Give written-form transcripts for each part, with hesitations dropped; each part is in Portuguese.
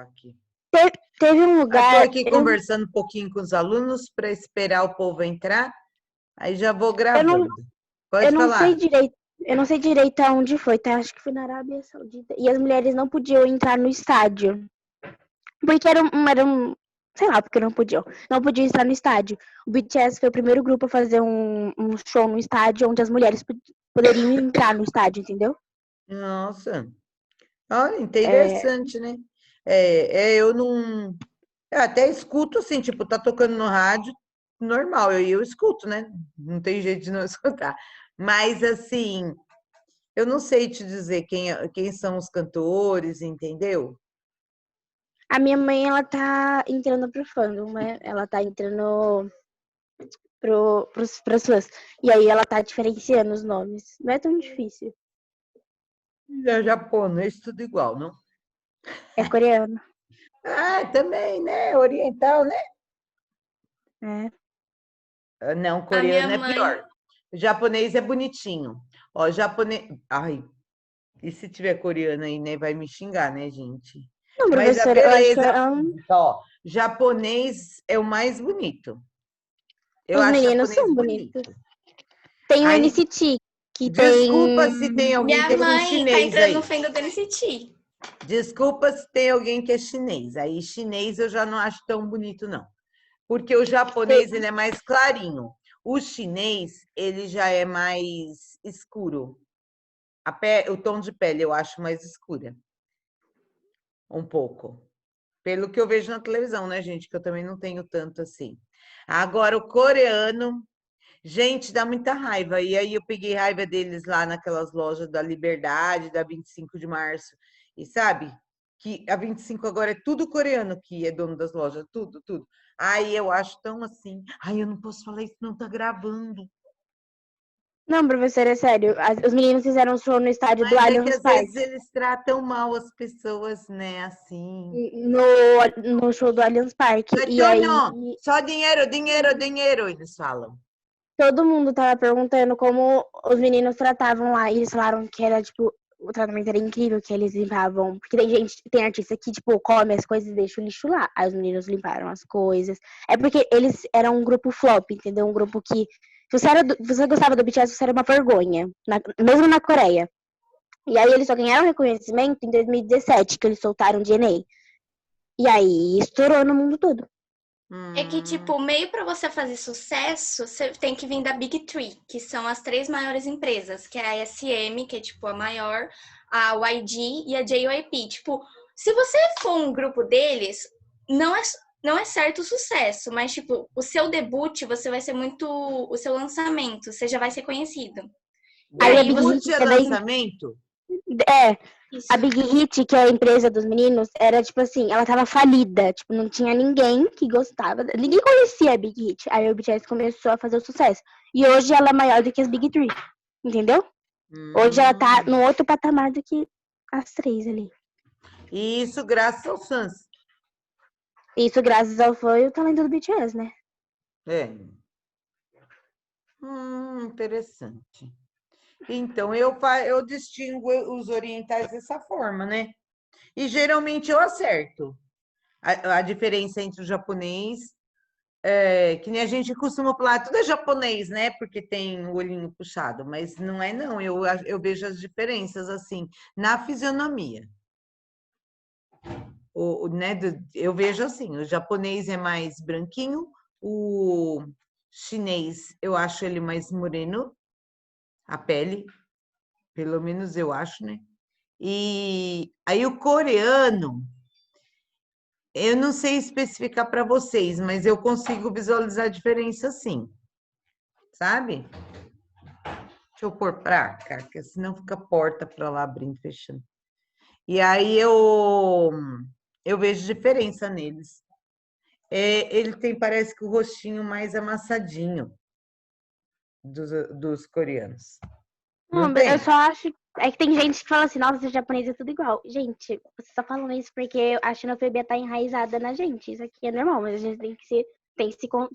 aqui. Teve um Estou lugar. aqui conversando um pouquinho com os alunos para esperar o povo entrar. Aí já vou gravando. Pode Eu não falar. sei direito. Eu não sei direito aonde foi, tá? Acho que foi na Arábia Saudita. E as mulheres não podiam entrar no estádio. Porque sei lá, porque não podiam. Não podiam entrar no estádio. O BTS foi o primeiro grupo a fazer um show no estádio onde as mulheres poderiam entrar no estádio, entendeu? Nossa, olha, interessante, né? Eu não. Eu até escuto assim, tipo, tá tocando no rádio, normal, eu escuto, né? Não tem jeito de não escutar. Mas assim, eu não sei te dizer quem são os cantores, entendeu? A minha mãe, ela tá entrando pro fandom, né? Ela tá entrando pras fãs. E aí ela tá diferenciando os nomes. Não é tão difícil. É japonês, tudo igual, não? É coreano. Ah, também, né? Oriental, né? É. Não, A minha coreano é mãe. pior. O japonês é bonitinho. Ó, japonês. Ai, e se tiver coreano aí, né? Vai me xingar, né, gente? Não, Mas a professora, eu acho que beleza física, ó. Japonês é o mais bonito. Eu os acho meninos japonês são bonitos. bonito. Tem o Aí, NCT, que desculpa tem. se tem alguém Minha que é um mãe tá chinês entrando aí. no fandom do NCT. Desculpa se tem alguém que é chinês. Aí, chinês eu já não acho tão bonito, não. Porque o japonês, ele é mais clarinho. O chinês, ele já é mais escuro. O tom de pele eu acho mais escura. Um pouco. Pelo que eu vejo na televisão, né, gente? Que eu também não tenho tanto assim. Agora, o coreano, gente, dá muita raiva. E aí eu peguei raiva deles lá naquelas lojas da Liberdade, da 25 de março. E sabe que a 25 agora é tudo coreano que é dono das lojas, tudo, tudo. Aí eu acho tão assim. Ai, eu não posso falar isso, não tá gravando. Não, professora, é sério. Os meninos fizeram um show no estádio do Mas é que Allianz às Parque. vezes eles tratam mal as pessoas, né? Assim. No show do Allianz Parque. E aí Não, só dinheiro, dinheiro, dinheiro, eles falam. todo mundo tava perguntando como os meninos tratavam lá. E eles falaram que era, tipo, o tratamento era incrível, que eles limpavam. Porque tem artista que, tipo, come as coisas e deixa o lixo lá. Aí os meninos limparam as coisas. É porque eles eram um grupo flop, entendeu? Um grupo que. Se você gostava do BTS, você era uma vergonha. Mesmo na Coreia. E aí eles só ganharam reconhecimento em 2017, que eles soltaram DNA. E aí estourou no mundo todo. É que, tipo, meio pra você fazer sucesso, você tem que vir da Big Three, que são as três maiores empresas, que é a SM, que é, tipo, a maior, a YG e a JYP. Tipo, se você for um grupo deles, não é certo o sucesso, mas, tipo, o seu debut, você vai ser muito... O seu lançamento, você já vai ser conhecido. Aí a Aí Big Hit é também. lançamento? Isso. A Big Hit, que é a empresa dos meninos, era tipo assim, ela tava falida. Tipo, não tinha ninguém que gostava. Ninguém conhecia a Big Hit. Aí o BTS começou a fazer o sucesso. E hoje ela é maior do que as Big Three. Entendeu? Hoje ela tá no outro patamar do que as três ali. E isso graças ao Sans. Isso graças ao foi o talento do BTS, né? É. Interessante. Então, eu distingo os orientais dessa forma, né? E geralmente eu acerto. A diferença entre o japonês, que nem a gente costuma falar, tudo é japonês, né? Porque tem o olhinho puxado, mas não é não. Eu vejo as diferenças assim na fisionomia. Né, eu vejo assim, o japonês é mais branquinho, o chinês eu acho ele mais moreno, a pele, pelo menos eu acho, né? E aí o coreano, eu não sei especificar para vocês, mas eu consigo visualizar a diferença sim, sabe? Deixa eu pôr para cá, porque senão fica a porta para lá abrindo e fechando. E aí eu vejo diferença neles. Ele tem, parece que o rostinho mais amassadinho dos coreanos. Não Não, tem? eu só acho. É que tem gente que fala assim, nossa, os japoneses é tudo igual. Gente, vocês só falam isso porque a xenofobia tá enraizada na gente. Isso aqui é normal, mas a gente tem que se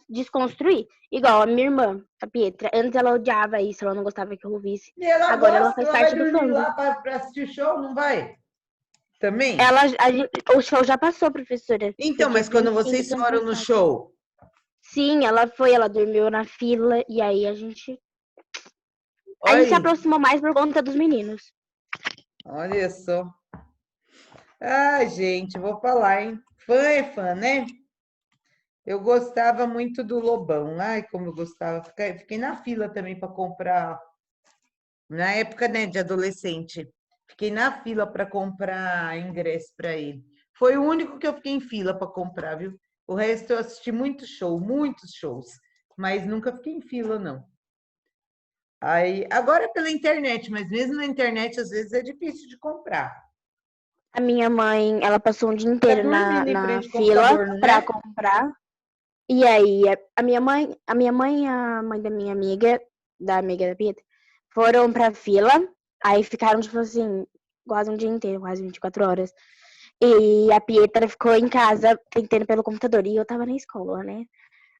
desconstruir. Igual a minha irmã, a Pietra. Antes ela odiava isso, ela não gostava que eu ouvisse. E ela Agora ela gosta, faz ela vai parte do dormir fandom. lá para assistir o show, não vai? Também? O show já passou, professora. Então, Foi dia mas quando 25 vocês do ano foram no passado. show, Sim, ela dormiu na fila e aí a gente se olha, aproximou mais por conta dos meninos. olha só. Ai, gente, vou falar, hein? Fã é fã, né? Eu gostava muito do Lobão. Ai, como eu gostava. Fiquei na fila também para comprar. Na época, né, de adolescente. Fiquei na fila para comprar ingresso para ele. Foi o único que eu fiquei em fila para comprar, viu? O resto eu assisti muito show, muitos shows, mas nunca fiquei em fila, não. Aí, agora é pela internet, mas mesmo na internet às vezes é difícil de comprar. A minha mãe, ela passou um dia Tá inteiro dormindo em na frente ao fila computador, não para é? comprar. E aí, a minha mãe e a mãe da minha amiga, da amiga da Pita, foram pra fila. Aí ficaram, tipo assim, quase um dia inteiro, quase 24 horas. E a Pietra ficou em casa tentando pelo computador. E eu tava na escola, né?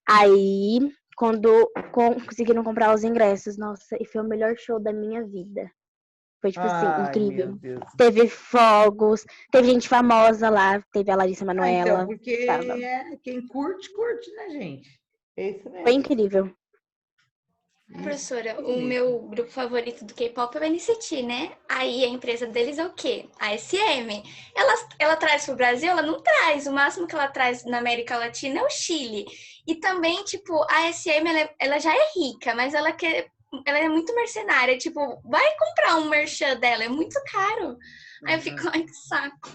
Aí, quando conseguiram comprar os ingressos, nossa, e foi o melhor show da minha vida. Foi, tipo assim, Ai, meu incrível. Deus. Teve fogos, teve gente famosa lá, teve a Larissa Ah, então, Manoela. porque Tava. quem curte, curte, né, gente? É isso Foi mesmo. incrível. Isso Professora, o mesmo. meu grupo favorito do K-pop é o NCT, né? Aí a empresa deles é o quê? A SM. Ela traz pro Brasil? Ela não traz. O máximo que ela traz na América Latina é o Chile. E também, tipo, a SM, ela já é rica, mas ela é muito mercenária. Tipo, vai comprar um merchan dela, é muito caro. Aí eu fico, ai, que saco.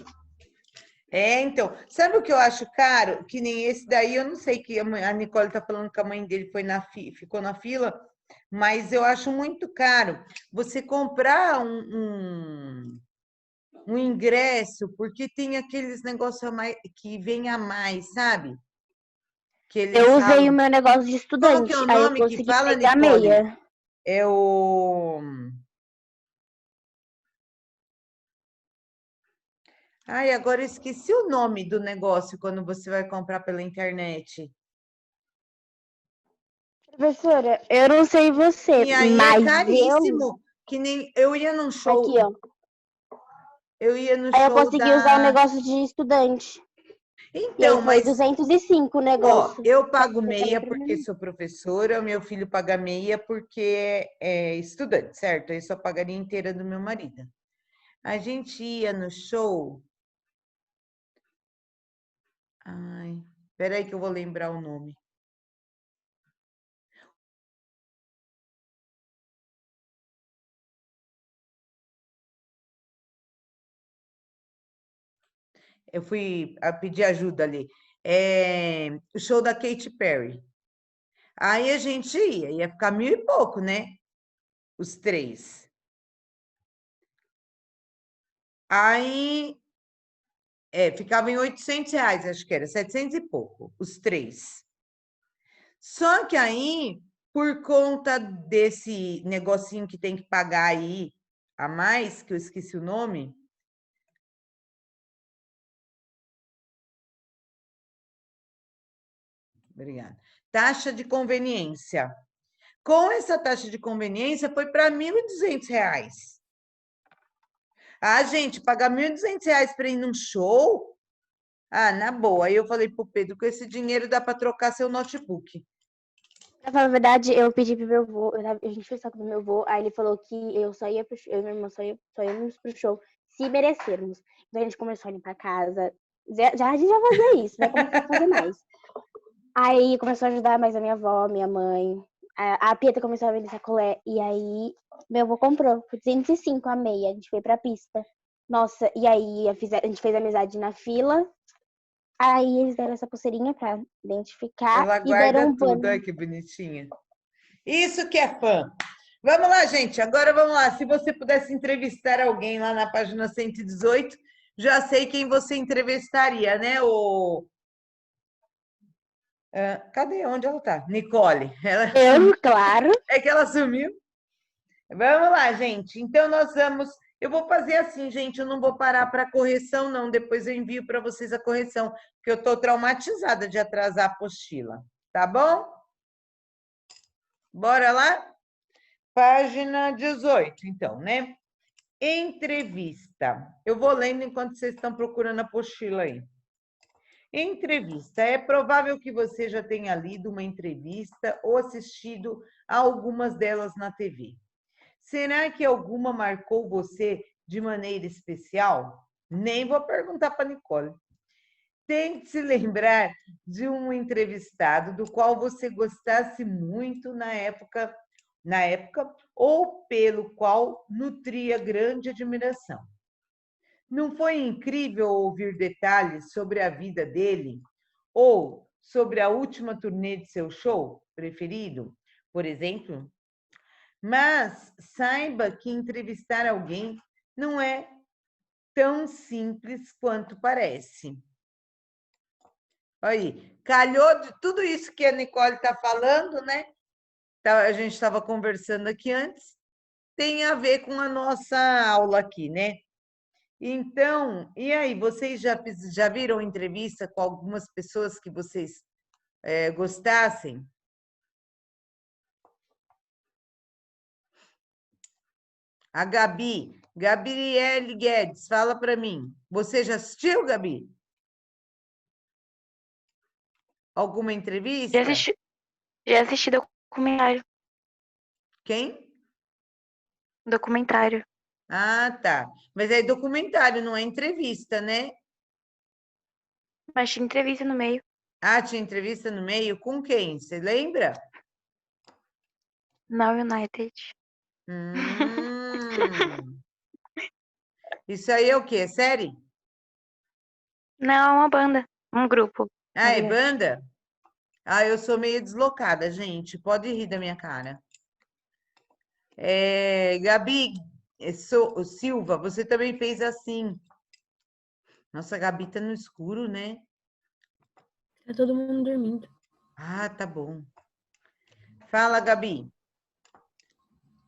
É, então, sabe o que eu acho caro? Que nem esse daí, eu não sei que a Nicole tá falando que a mãe dele ficou na fila, mas eu acho muito caro você comprar um ingresso, porque tem aqueles negócios a mais, que vem a mais, sabe? Que eles Eu usei o falam. meu negócio de Como que é estudante, o aí eu nome que consegui fala, pegar Nicole? meia. É o. Ai, agora eu esqueci o nome do negócio quando você vai comprar pela internet. Professora, eu não sei você, E aí é mas eu. caríssimo. Que nem eu ia num Aqui, show, ó. eu ia no Aí eu show consegui usar o da. negócio de estudante. E aí Então, foi mas 205 o ó, negócio. eu Só pago que eu falei meia pra porque mim. sou professora, o meu filho paga meia porque é estudante, certo? Aí só pagaria inteira do meu marido. A gente ia no show. Ai, peraí que eu vou lembrar o nome. Eu fui pedir ajuda ali. É, o show da Katy Perry. Aí a gente ia ficar 1.000 e pouco, né? Os três. Aí ficava em R$ 800, acho que era, 700 e pouco, os três. Só que aí, por conta desse negocinho que tem que pagar aí a mais, que eu esqueci o nome. Obrigada. Taxa de conveniência. Com essa taxa de conveniência, foi para R$ 1.200. Ah, gente, pagar R$ 1.200 para ir num show? Ah, na boa. Aí eu falei para o Pedro, com esse dinheiro dá para trocar seu notebook. Pra falar a verdade, eu pedi pro meu avô, a gente fez saco do meu avô, aí ele falou que eu só ia pro show, eu e minha irmã só íamos pro show se merecermos. Então a gente começou a limpar a casa. A gente já fazia isso, vai começar a fazer mais. Aí começou a ajudar mais a minha avó, minha mãe. A Pietra começou a vender sacolé. E aí meu avô comprou por 205 a meia. A gente foi pra pista. Nossa, e aí a gente fez amizade na fila. Aí eles deram essa pulseirinha pra identificar Ela e deram guarda um tudo, banner. olha que bonitinha. Isso que é fã. Vamos lá, gente. Agora vamos lá. Se você pudesse entrevistar alguém lá na página 118, já sei quem você entrevistaria, né? Cadê? Onde ela tá? Nicole. Ela Eu, sumiu. claro. É que ela sumiu. Vamos lá, gente. Então nós vamos. Eu vou fazer assim, gente. Eu não vou parar para correção, não. Depois eu envio para vocês a correção, porque eu estou traumatizada de atrasar a apostila. Tá bom? Bora lá? Página 18, então, né? Entrevista. Eu vou lendo enquanto vocês estão procurando a apostila aí. Entrevista. É provável que você já tenha lido uma entrevista ou assistido a algumas delas na TV. Será que alguma marcou você de maneira especial? Nem vou perguntar para a Nicole. Tente se lembrar de um entrevistado do qual você gostasse muito na época, ou pelo qual nutria grande admiração. Não foi incrível ouvir detalhes sobre a vida dele ou sobre a última turnê de seu show preferido, por exemplo? Mas saiba que entrevistar alguém não é tão simples quanto parece. Aí, calhou de tudo isso que a Nicole está falando, né? A gente estava conversando aqui antes, tem a ver com a nossa aula aqui, né? Então, e aí, vocês já viram entrevista com algumas pessoas que vocês gostassem? A Gabi, Gabriele Guedes, fala para mim. Você já assistiu, Gabi? Alguma entrevista? Já assisti documentário. Quem? Documentário. Ah, tá. Mas é documentário, não é entrevista, né? Mas tinha entrevista no meio. Ah, tinha entrevista no meio? Com quem? Você lembra? Now United. Isso aí é o quê? É série? Não, é uma banda. Um grupo. Ah, é banda? Ah, eu sou meio deslocada, gente. Pode rir da minha cara. Gabi Silva, você também fez assim. Nossa, a Gabi tá no escuro, né? Tá todo mundo dormindo. Ah, tá bom. Fala, Gabi.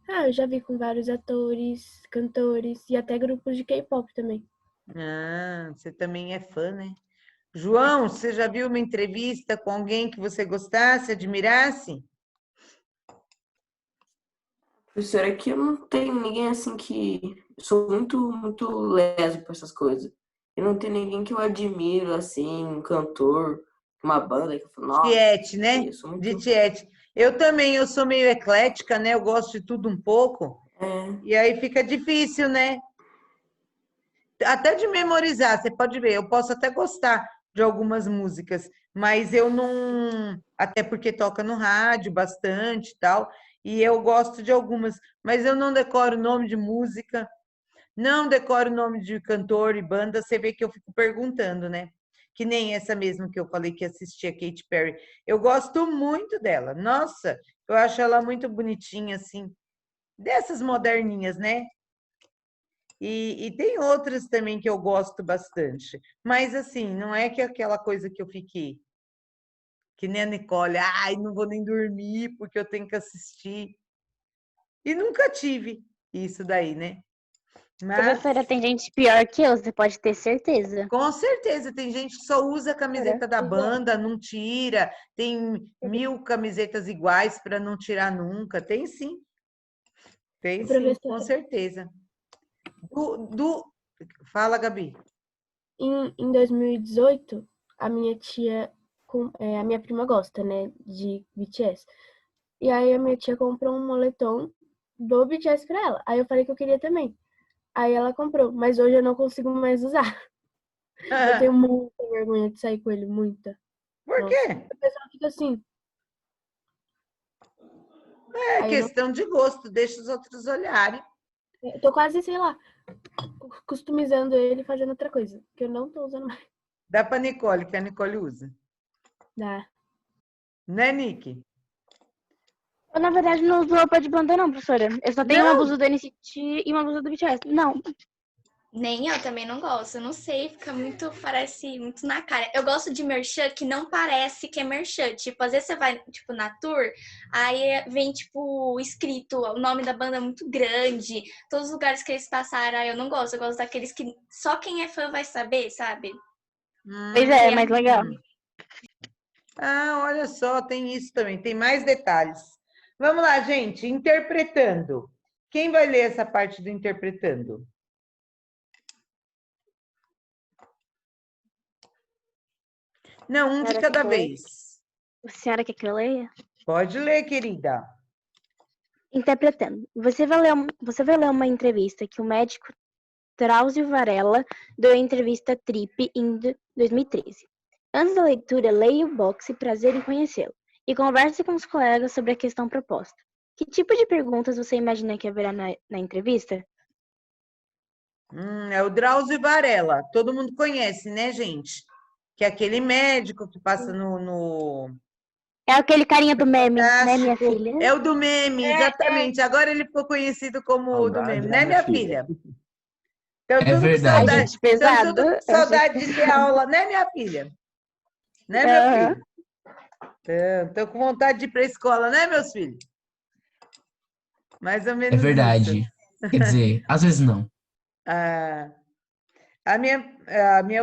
Eu já vi com vários atores, cantores e até grupos de K-pop também. Ah, você também é fã, né? João, você já viu uma entrevista com alguém que você gostasse, admirasse? Professora, aqui eu não tenho ninguém assim que... Eu sou muito leso por essas coisas. Eu não tenho ninguém que eu admiro, assim, um cantor, uma banda que eu falo, nossa... Tiete, né? Eu sou muito... De Tiete. Eu também, eu sou meio eclética, né? Eu gosto de tudo um pouco. E aí fica difícil, né? Até de memorizar, você pode ver, eu posso até gostar de algumas músicas, mas eu não... Até porque toca no rádio bastante e tal, e eu gosto de algumas, mas eu não decoro o nome de música, não decoro o nome de cantor e banda, você vê que eu fico perguntando, né? Que nem essa mesmo que eu falei que assistia, Katy Perry. Eu gosto muito dela, nossa, eu acho ela muito bonitinha, assim, dessas moderninhas, né? E tem outras também que eu gosto bastante. Mas, assim, não é que aquela coisa que eu fiquei, que nem a Nicole, ai, não vou nem dormir porque eu tenho que assistir. E nunca tive isso daí, né? Mas, Professora, tem gente pior que eu, você pode ter certeza. com certeza, tem gente que só usa a camiseta da banda, não tira, tem 1000 camisetas iguais para não tirar nunca. Tem sim. Tem sim, com certeza. Fala, Gabi. Em 2018, a minha tia, a minha prima gosta, né, de BTS. E aí a minha tia comprou um moletom do BTS pra ela. Aí eu falei que eu queria também. Aí ela comprou, mas hoje eu não consigo mais usar. Eu tenho muita vergonha de sair com ele, muita. Por quê? O pessoal fica assim. É questão de gosto, deixa os outros olharem. Eu tô quase, sei lá, customizando ele e fazendo outra coisa, que eu não tô usando mais. Dá pra Nicole, que a Nicole usa. Dá. Né, Nick? Eu, na verdade, não uso roupa de banda, não, professora. Eu só tenho uma blusa do NCT e uma blusa do BTS. Não. Nem eu também não gosto, eu não sei, fica muito, parece muito na cara. Eu gosto de merchan que não parece que é merchan. Tipo, às vezes você vai, tipo, na tour, aí vem, tipo, escrito o nome da banda muito grande, todos os lugares que eles passaram, aí eu não gosto. Eu gosto daqueles que só quem é fã vai saber, sabe? Pois é, mais legal. Ah, olha só, tem isso também, tem mais detalhes. Vamos lá, gente, interpretando. Quem vai ler essa parte do interpretando? Não, um de Senhora, cada quer que eu leia? vez. A senhora quer que eu leia? Pode ler, querida. Interpretando. Você vai ler uma entrevista que o médico Drauzio Varela deu em entrevista Trip em 2013. Antes da leitura, leia o box Prazer em Conhecê-lo e converse com os colegas sobre a questão proposta. Que tipo de perguntas você imagina que haverá na entrevista? É o Drauzio Varela. Todo mundo conhece, né, gente? Que é aquele médico que passa no É aquele carinha do meme, né, minha Fantástico. filha? É o do meme, exatamente. Agora ele ficou conhecido como o do meme, Saudade, né, minha filha? Então, É tudo com Ai, verdade. saudade. gente, Então, pesado. tudo com Eu achei saudade de ter aula, né, minha filha? Né, meu Aham. filho? Estou com vontade de ir para a escola, né, meus filhos? Mais ou É menos isso. verdade. Quer dizer, às vezes não. Ah,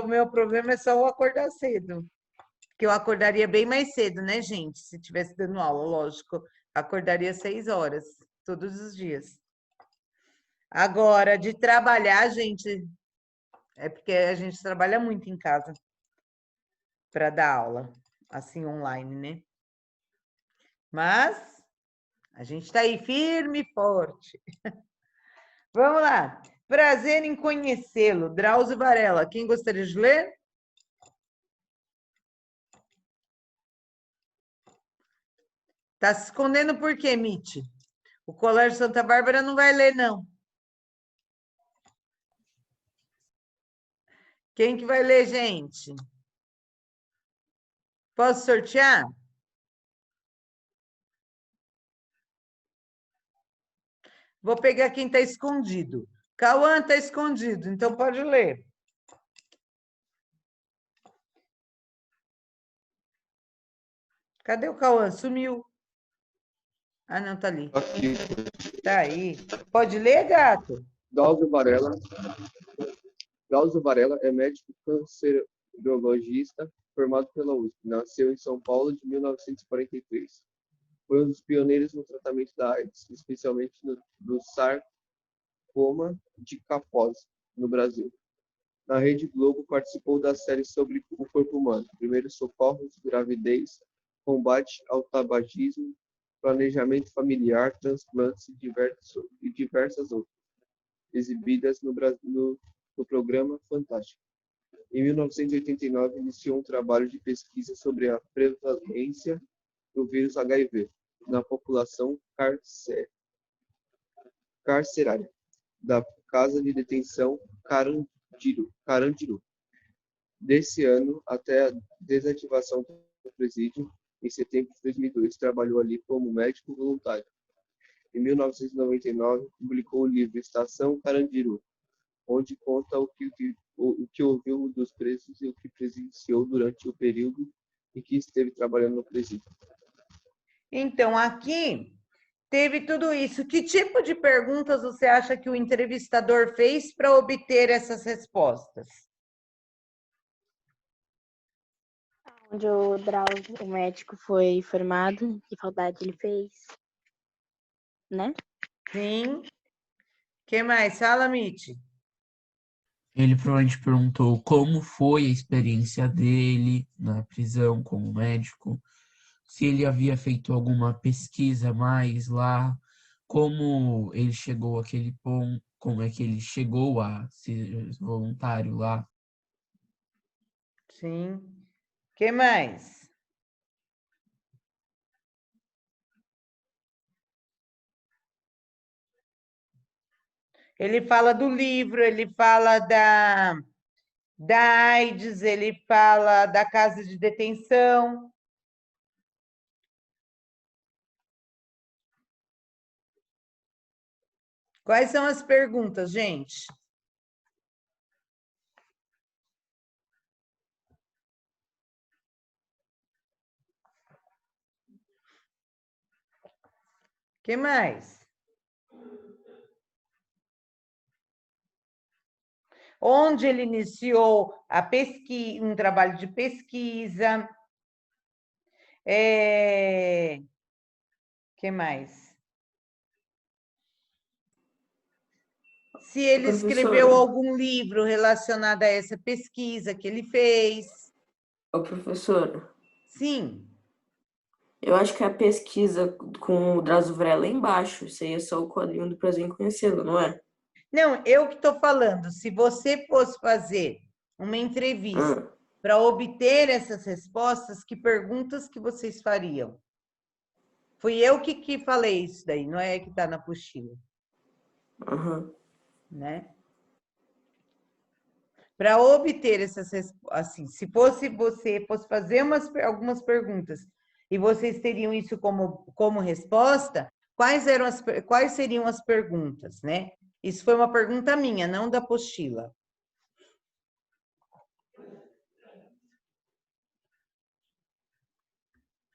o meu problema é só eu acordar cedo. Que eu acordaria bem mais cedo, né, gente? Se tivesse dando aula, lógico. Acordaria 6 horas, todos os dias. Agora, de trabalhar, gente, é porque a gente trabalha muito em casa para dar aula, assim, online, né? Mas a gente está aí firme e forte. Vamos lá. Prazer em conhecê-lo, Drauzio Varela. Quem gostaria de ler? Tá se escondendo por quê, Mitty? O Colégio Santa Bárbara não vai ler, não. Quem que vai ler, gente? Posso sortear? Vou pegar quem está escondido. Cauã está escondido, então pode ler. Cadê o Cauã? Sumiu. Ah, não, tá ali. Aqui, Tá aí. Pode ler, gato? Drauzio Varela. Drauzio Varela é médico cancerologista formado pela USP. Nasceu em São Paulo de 1943. Foi um dos pioneiros no tratamento da AIDS, especialmente do sarcoma de Kaposi, no Brasil. Na Rede Globo, participou da série sobre o corpo humano, primeiros socorros, gravidez, combate ao tabagismo, planejamento familiar, transplantes e diversas outras, exibidas no Brasil no programa Fantástico. Em 1989, iniciou um trabalho de pesquisa sobre a prevalência do vírus HIV na população carcerária da Casa de Detenção Carandiru. Desse ano até a desativação do presídio, em setembro de 2002, trabalhou ali como médico voluntário. Em 1999, publicou o livro Estação Carandiru, onde conta o que ouviu dos presos e o que presenciou durante o período em que esteve trabalhando no presídio. Então, aqui teve tudo isso. Que tipo de perguntas você acha que o entrevistador fez para obter essas respostas? Onde o Drauzio, o médico, foi formado, que faculdade ele fez, né? Sim. O que mais? Fala, Mitty. Ele provavelmente perguntou como foi a experiência dele na prisão como médico, se ele havia feito alguma pesquisa mais lá, como ele chegou àquele ponto, como é que ele chegou a ser voluntário lá. Sim. O que mais? Ele fala do livro, ele fala da AIDS, ele fala da casa de detenção. Quais são as perguntas, gente? O que mais? Onde ele iniciou um trabalho de pesquisa. Que mais? Se ele escreveu Professora. algum livro relacionado a essa pesquisa que ele fez. Ô, professora, Sim. eu acho que a pesquisa com o Drauzio Varela é embaixo. Isso aí é só o quadrinho do Prazer em Conhecê-lo, não é? Não, eu que estou falando. Se você fosse fazer uma entrevista Ah, para obter essas respostas, que perguntas que vocês fariam? Fui eu que falei isso daí, não é que está na apostila, aham. né? Para obter essas respostas, assim, se fosse você fosse fazer algumas perguntas e vocês teriam isso como resposta, quais seriam as perguntas, né? Isso foi uma pergunta minha, não da apostila.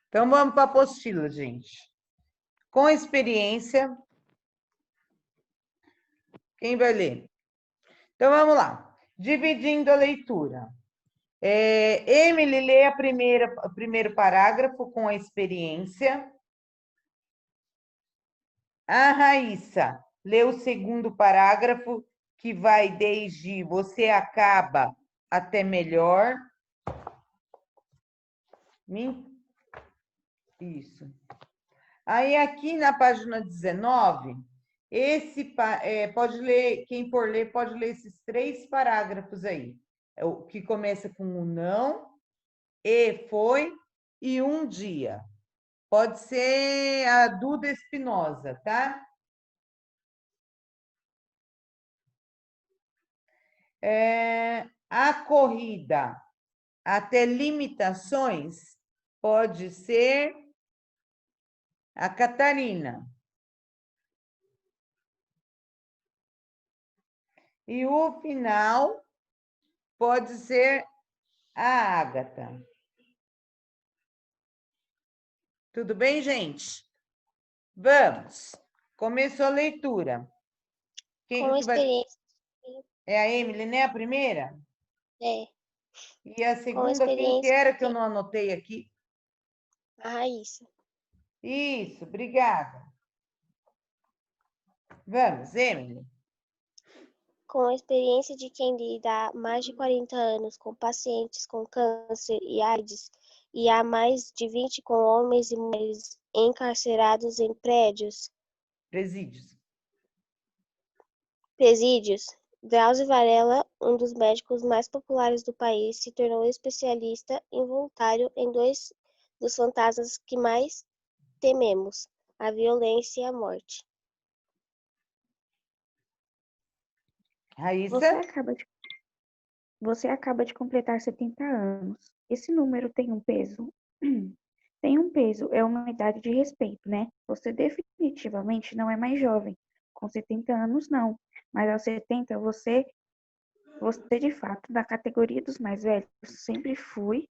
Então, vamos para a apostila, gente. Com experiência, quem vai ler? Então, vamos lá. Dividindo a leitura. Emily lê o primeiro parágrafo com a experiência. A Raíssa lê o segundo parágrafo, que vai desde você acaba até melhor. Isso. Aí, aqui na página 19, pode ler, quem for ler, pode ler esses 3 parágrafos aí. O que começa com o não, e foi, e um dia. Pode ser a Duda Espinosa, tá? A corrida até limitações pode ser a Catarina. E o final pode ser a Ágata. Tudo bem, gente? Vamos. Começou a leitura. Quem Com que vai... experiência. É a Emily, né? A primeira? É, E a com segunda, quem que experiência era que eu não anotei aqui? a Raíssa. Isso, obrigada. Vamos, Emily. Com a experiência de quem lida há mais de 40 anos com pacientes com câncer e AIDS e há mais de 20 com homens e mulheres encarcerados em Presídios. presídios, Drauzio Varela, um dos médicos mais populares do país, se tornou especialista involuntário em 2 dos fantasmas que mais tememos, a violência e a morte. Raíssa? Você acaba de completar 70 anos. Esse número tem um peso? Tem um peso, é uma idade de respeito, né? Você definitivamente não é mais jovem. Com 70 anos, não. Mas aos 70, você de fato, da categoria dos mais velhos, sempre fui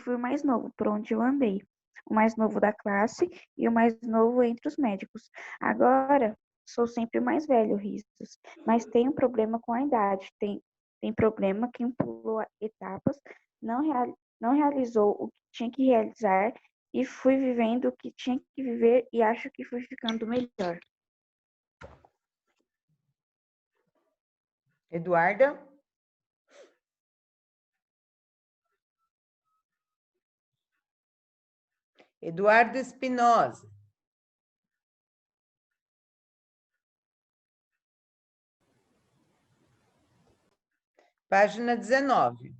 o mais novo por onde eu andei. O mais novo da classe e o mais novo entre os médicos. Agora, sou sempre o mais velho, risos. Mas tem um problema com a idade. Tem problema quem pulou etapas, não realizou o que tinha que realizar e fui vivendo o que tinha que viver e acho que fui ficando melhor. Eduarda? Eduardo Espinosa. Página 19.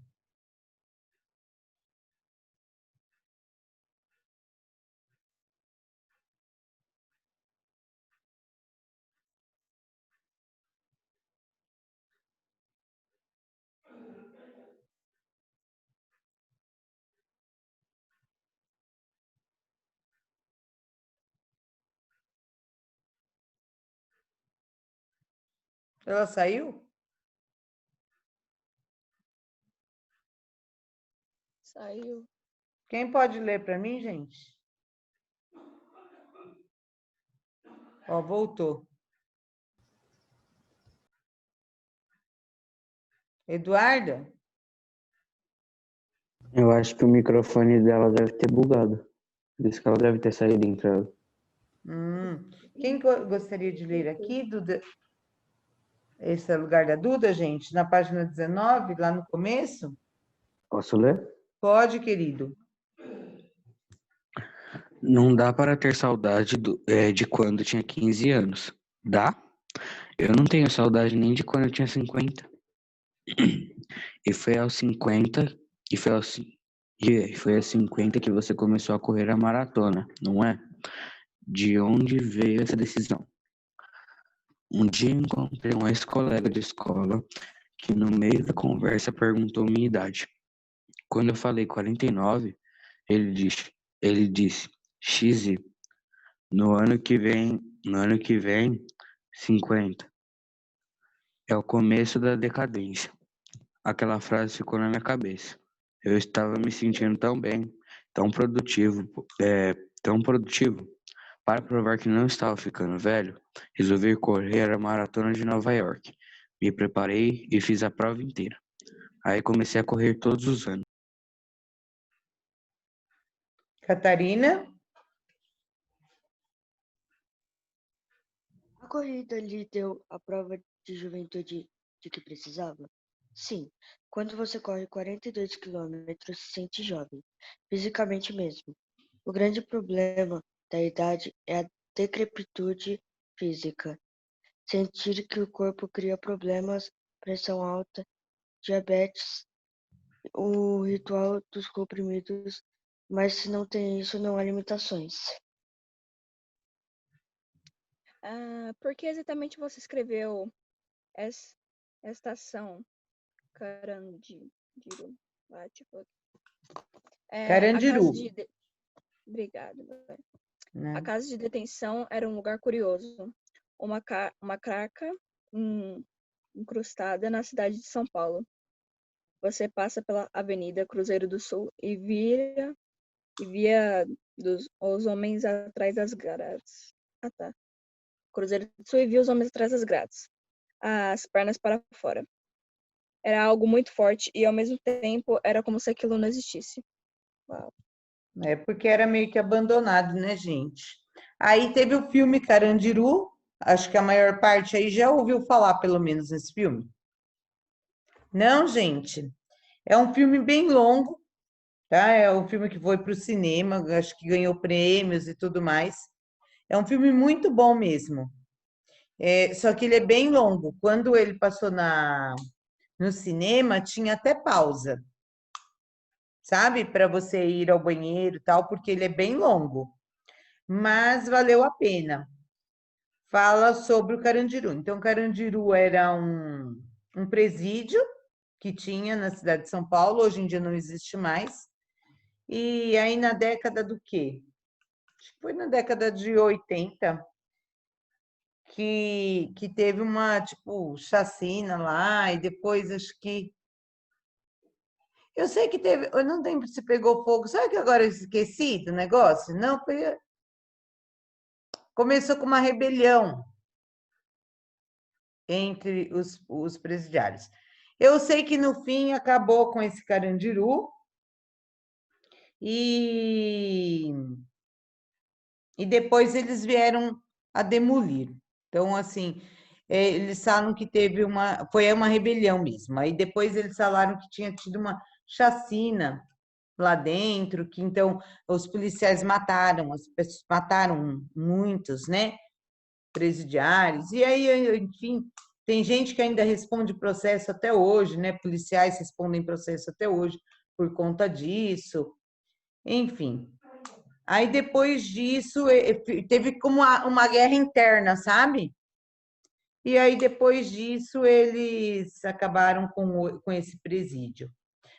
Ela saiu? Saiu. Quem pode ler para mim, gente? Ó, voltou. Eduarda? Eu acho que o microfone dela deve ter bugado. Por isso que ela deve ter saído e entrado. Quem gostaria de ler aqui, Duda? Esse é o lugar da Duda, gente? Na página 19, lá no começo? Posso ler? Pode, querido. Não dá para ter saudade de quando tinha 15 anos. Dá? Eu não tenho saudade nem de quando eu tinha 50. E foi aos 50, e foi aos, e foi aos 50 que você começou a correr a maratona, não é? De onde veio essa decisão? Um dia encontrei um ex-colega de escola que no meio da conversa perguntou minha idade. Quando eu falei 49, ele disse, Xi, no ano que vem, 50. É o começo da decadência. Aquela frase ficou na minha cabeça. Eu estava me sentindo tão bem, tão produtivo, tão produtivo. Para provar que não estava ficando velho, resolvi correr a maratona de Nova York. Me preparei e fiz a prova inteira. Aí comecei a correr todos os anos. Catarina? A corrida lhe deu a prova de juventude de que precisava? Sim, quando você corre 42 quilômetros, se sente jovem, fisicamente mesmo. O grande problema da idade é a decrepitude física. Sentir que o corpo cria problemas, pressão alta, diabetes, o ritual dos comprimidos, mas se não tem isso, não há limitações. Por que exatamente você escreveu estação Carandiru? A Carandiru. casa Obrigada. Né? A casa de detenção era um lugar curioso. Uma craca incrustada na cidade de São Paulo. Você passa pela Avenida Cruzeiro do Sul e via os homens atrás das grades. Ah, tá. Cruzeiro do Sul e via os homens atrás das grades. As pernas para fora. Era algo muito forte e, ao mesmo tempo, era como se aquilo não existisse. Uau. É porque era meio que abandonado, né, gente? Aí teve o filme Carandiru, acho que a maior parte aí já ouviu falar, pelo menos, nesse filme. Não, gente, é um filme bem longo, tá? É um filme que foi para o cinema, acho que ganhou prêmios e tudo mais. É um filme muito bom mesmo. Só que ele é bem longo. Quando ele passou no cinema, tinha até pausa, sabe? Para você ir ao banheiro e tal, porque ele é bem longo. Mas valeu a pena. Fala sobre o Carandiru. Então, Carandiru era um presídio que tinha na cidade de São Paulo, hoje em dia não existe mais. E aí, na década do quê? Acho que foi na década de 80 que teve uma, tipo, chacina lá, e depois acho que. Eu sei que teve, eu não lembro se pegou fogo. Sabe que agora eu esqueci do negócio? Não, começou com uma rebelião entre os presidiários. Eu sei que no fim acabou com esse Carandiru e depois eles vieram a demolir. Então, assim, eles falam que foi uma rebelião mesmo. Aí depois eles falaram que tinha tido uma chacina lá dentro, que então os policiais mataram, as pessoas mataram muitos, né? Presidiários. E aí, enfim, tem gente que ainda responde processo até hoje, né? Policiais respondem processo até hoje por conta disso. Enfim. Aí, depois disso, teve como uma guerra interna, sabe? E aí, depois disso, eles acabaram com esse presídio.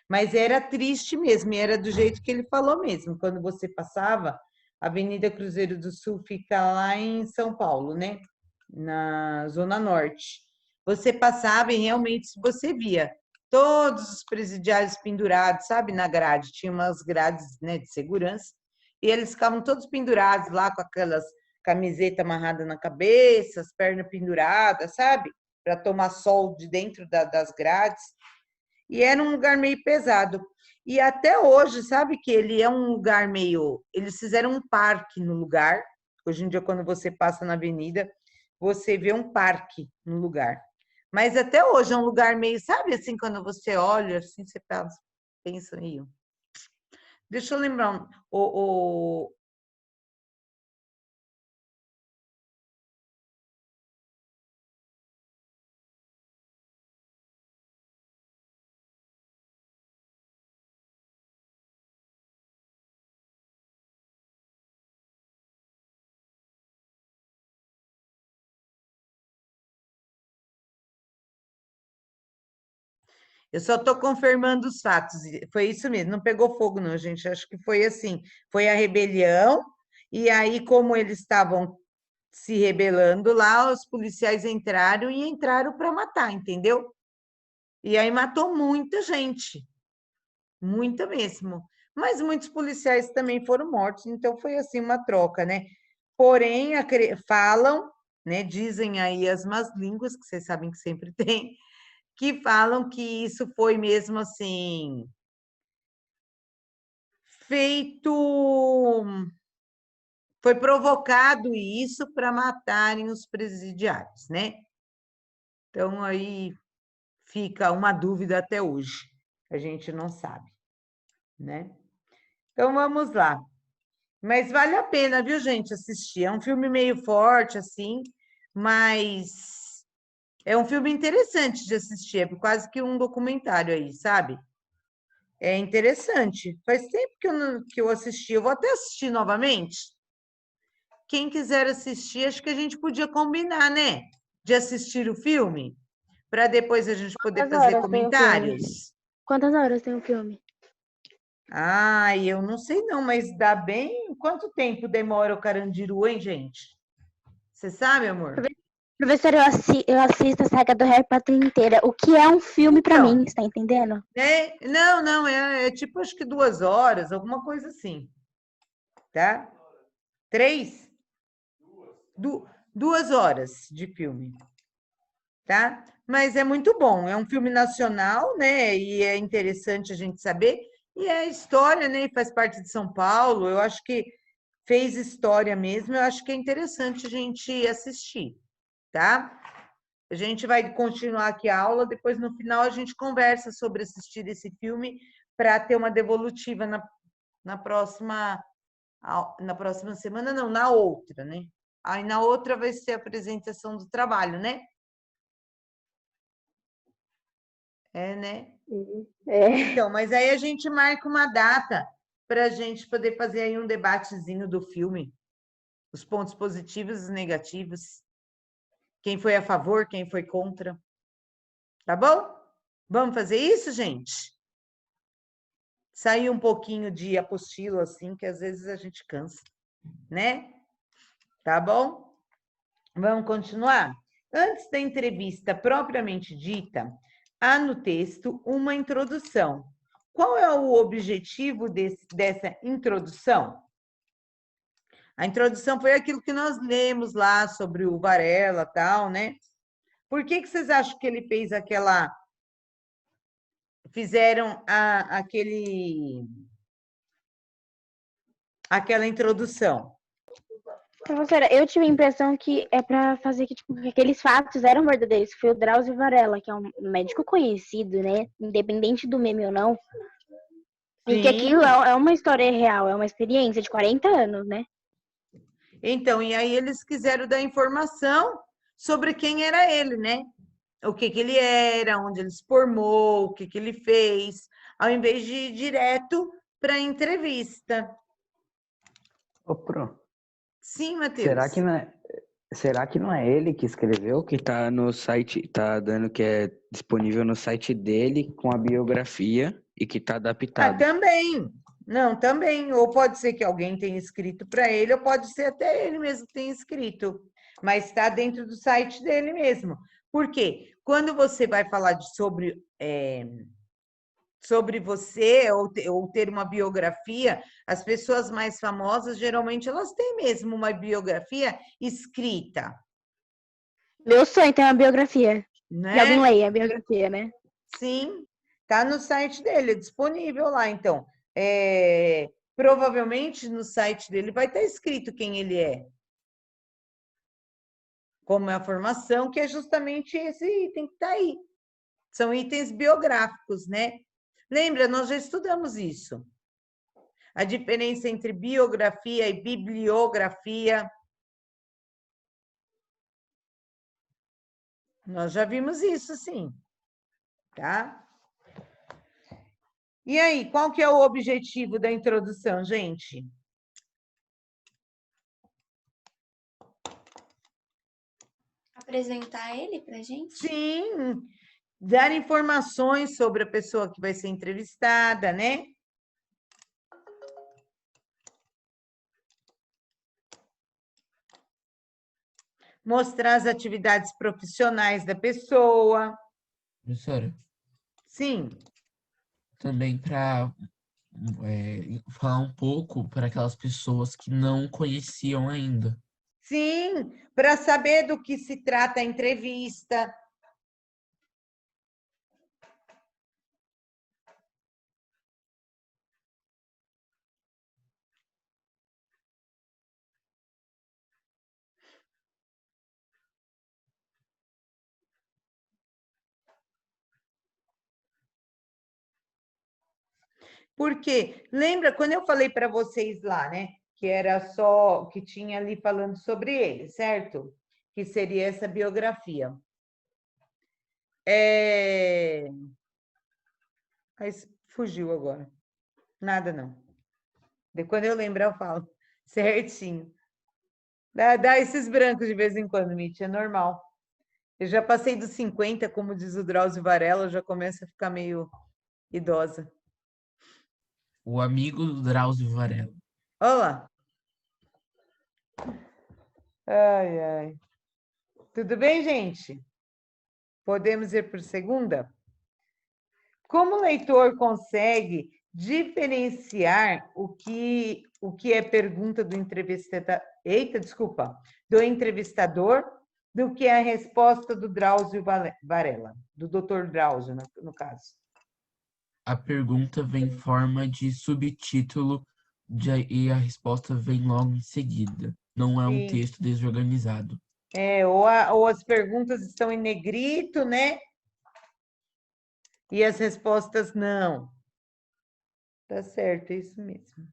Mas era triste mesmo, e era do jeito que ele falou mesmo. Quando você passava, a Avenida Cruzeiro do Sul fica lá em São Paulo, né? Na Zona Norte. Você passava e realmente você via todos os presidiários pendurados, sabe, na grade. Tinha umas grades, né, de segurança, e eles ficavam todos pendurados lá com aquelas camiseta amarrada na cabeça, as pernas penduradas, sabe? Para tomar sol de dentro das grades. E era um lugar meio pesado. E até hoje, sabe que ele é um lugar meio... Eles fizeram um parque no lugar. Hoje em dia, quando você passa na avenida, você vê um parque no lugar. Mas até hoje é um lugar meio, sabe assim, quando você olha, assim, você pensa aí. Deixa eu lembrar, eu só estou confirmando os fatos. Foi isso mesmo, não pegou fogo, não, gente. Acho que foi assim: foi a rebelião, e aí, como eles estavam se rebelando lá, os policiais entraram para matar, entendeu? E aí matou muita gente, muita mesmo. Mas muitos policiais também foram mortos, então foi assim uma troca, né? Porém, falam, né? Dizem aí as más línguas, que vocês sabem que sempre tem, que falam que isso foi mesmo assim feito, foi provocado isso para matarem os presidiários, né? Então aí fica uma dúvida até hoje, a gente não sabe, né? Então vamos lá. Mas vale a pena, viu, gente, assistir. É um filme meio forte assim, mas é um filme interessante de assistir, é quase que um documentário aí, sabe? É interessante. Faz tempo que eu assisti. Eu vou até assistir novamente. Quem quiser assistir, acho que a gente podia combinar, né? De assistir o filme, para depois a gente poder Quantas fazer horas tem o filme? comentários. Quantas horas tem o filme? Ah, eu não sei não, mas dá bem. Quanto tempo demora o Carandiru, hein, gente? Você sabe, amor? Professor, eu assisto a saga do Harry Potter inteira. O que é um filme pra Então, mim, você tá entendendo? Não, é tipo acho que 2 horas, alguma coisa assim. Tá? 3? 2 horas de filme, tá? Mas é muito bom, é um filme nacional, né? E é interessante a gente saber. E é história, né? E faz parte de São Paulo. Eu acho que fez história mesmo. Eu acho que é interessante a gente assistir, tá? A gente vai continuar aqui a aula, depois no final a gente conversa sobre assistir esse filme para ter uma devolutiva na próxima semana, não, na outra, né? Aí na outra vai ser a apresentação do trabalho, né? É, né? Então, mas aí a gente marca uma data para a gente poder fazer aí um debatezinho do filme, os pontos positivos e negativos, quem foi a favor, quem foi contra, tá bom? Vamos fazer isso, gente? Sair um pouquinho de apostila, assim, que às vezes a gente cansa, né? Tá bom? Vamos continuar? Antes da entrevista propriamente dita, há no texto uma introdução. Qual é o objetivo dessa introdução? A introdução foi aquilo que nós lemos lá sobre o Varela, tal, né? Por que vocês acham que ele fez fizeram aquela introdução? Professora, eu tive a impressão que é pra fazer que, tipo, que aqueles fatos eram verdadeiros. Foi o Drauzio Varela, que é um médico conhecido, né? Independente do meme ou não. E que aquilo é uma história real, é uma experiência de 40 anos, né? Então, e aí eles quiseram dar informação sobre quem era ele, né? O que ele era, onde ele se formou, o que ele fez, ao invés de ir direto para a entrevista. Ô, Pro, Sim, Matheus. será que não é ele que escreveu, que tá no site, tá dando que é disponível no site dele com a biografia e que tá adaptado? Também. Não, também. Ou pode ser que alguém tenha escrito para ele, ou pode ser até ele mesmo que tenha escrito. Mas está dentro do site dele mesmo. Por quê? Quando você vai falar sobre você ou ter uma biografia, as pessoas mais famosas, geralmente, elas têm mesmo uma biografia escrita. Meu sonho tem uma biografia. Né? Que alguém leia a biografia, né? Sim, tá no site dele, é disponível lá. Então, provavelmente no site dele vai estar escrito quem ele é. como é a formação, que é justamente esse item que está aí. São itens biográficos, né? Lembra, nós já estudamos isso. A diferença entre biografia e bibliografia. Nós já vimos isso, sim. Tá? E aí, qual que é o objetivo da introdução, gente? Apresentar ele pra gente? Sim, dar informações sobre a pessoa que vai ser entrevistada, né? Mostrar as atividades profissionais da pessoa. Professora, Sim, também para falar um pouco para aquelas pessoas que não conheciam ainda. sim, para saber do que se trata a entrevista. Porque lembra quando eu falei para vocês lá, né? Que era só que tinha ali falando sobre ele, certo? Que seria essa biografia. Mas fugiu agora. Nada não. De quando eu lembrar, eu falo certinho. Dá esses brancos de vez em quando, Mitch, é normal. Eu já passei dos 50, como diz o Drauzio Varela, eu já começo a ficar meio idosa. O amigo do Drauzio Varela. Olá. Ai, ai. Tudo bem, gente? Podemos ir por segunda? Como o leitor consegue diferenciar o que é pergunta do entrevistador, do entrevistador, do que é a resposta do Drauzio Varela, do Dr. Drauzio, no caso? A pergunta vem em forma de subtítulo e a resposta vem logo em seguida. Não é um Sim. texto desorganizado. Ou as perguntas estão em negrito, né? E as respostas não. Tá certo, é isso mesmo.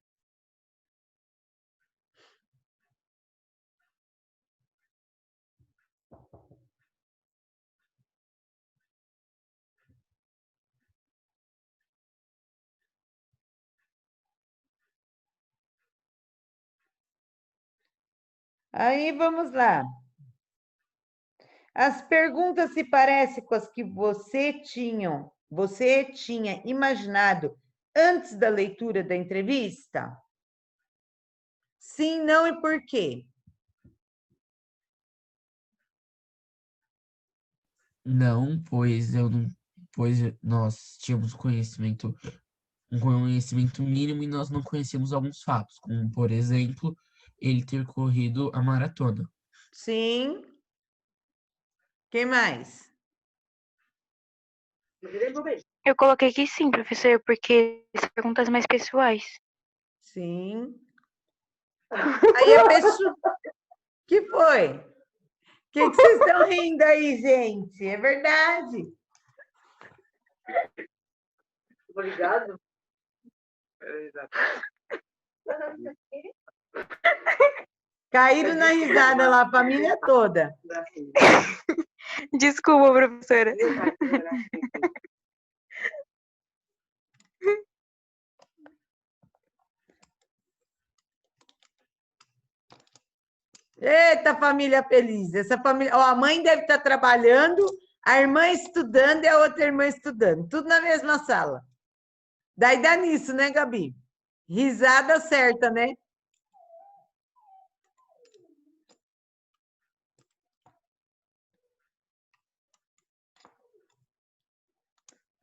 Aí vamos lá. As perguntas se parecem com as que você tinha imaginado antes da leitura da entrevista? Sim, não e por quê? Não, pois nós tínhamos um conhecimento mínimo e nós não conhecíamos alguns fatos, como, por exemplo, ele ter corrido a maratona. Sim. Quem mais? Eu coloquei que sim, professor, porque são perguntas mais pessoais. Sim. Aí a pessoa... que foi? O que vocês estão rindo aí, gente? É verdade. Obrigado. Caíram na risada lá, a família toda. Desculpa, professora. Eita, família feliz. Essa família, ó, a mãe deve estar trabalhando, a irmã estudando e a outra irmã estudando, tudo na mesma sala. Daí dá nisso, né, Gabi? Risada certa, né?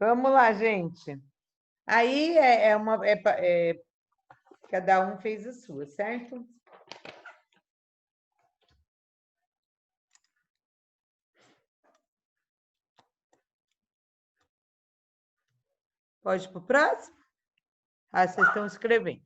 Vamos lá, gente. Aí cada um fez a sua, certo? Pode ir para o próximo? Ah, vocês estão escrevendo.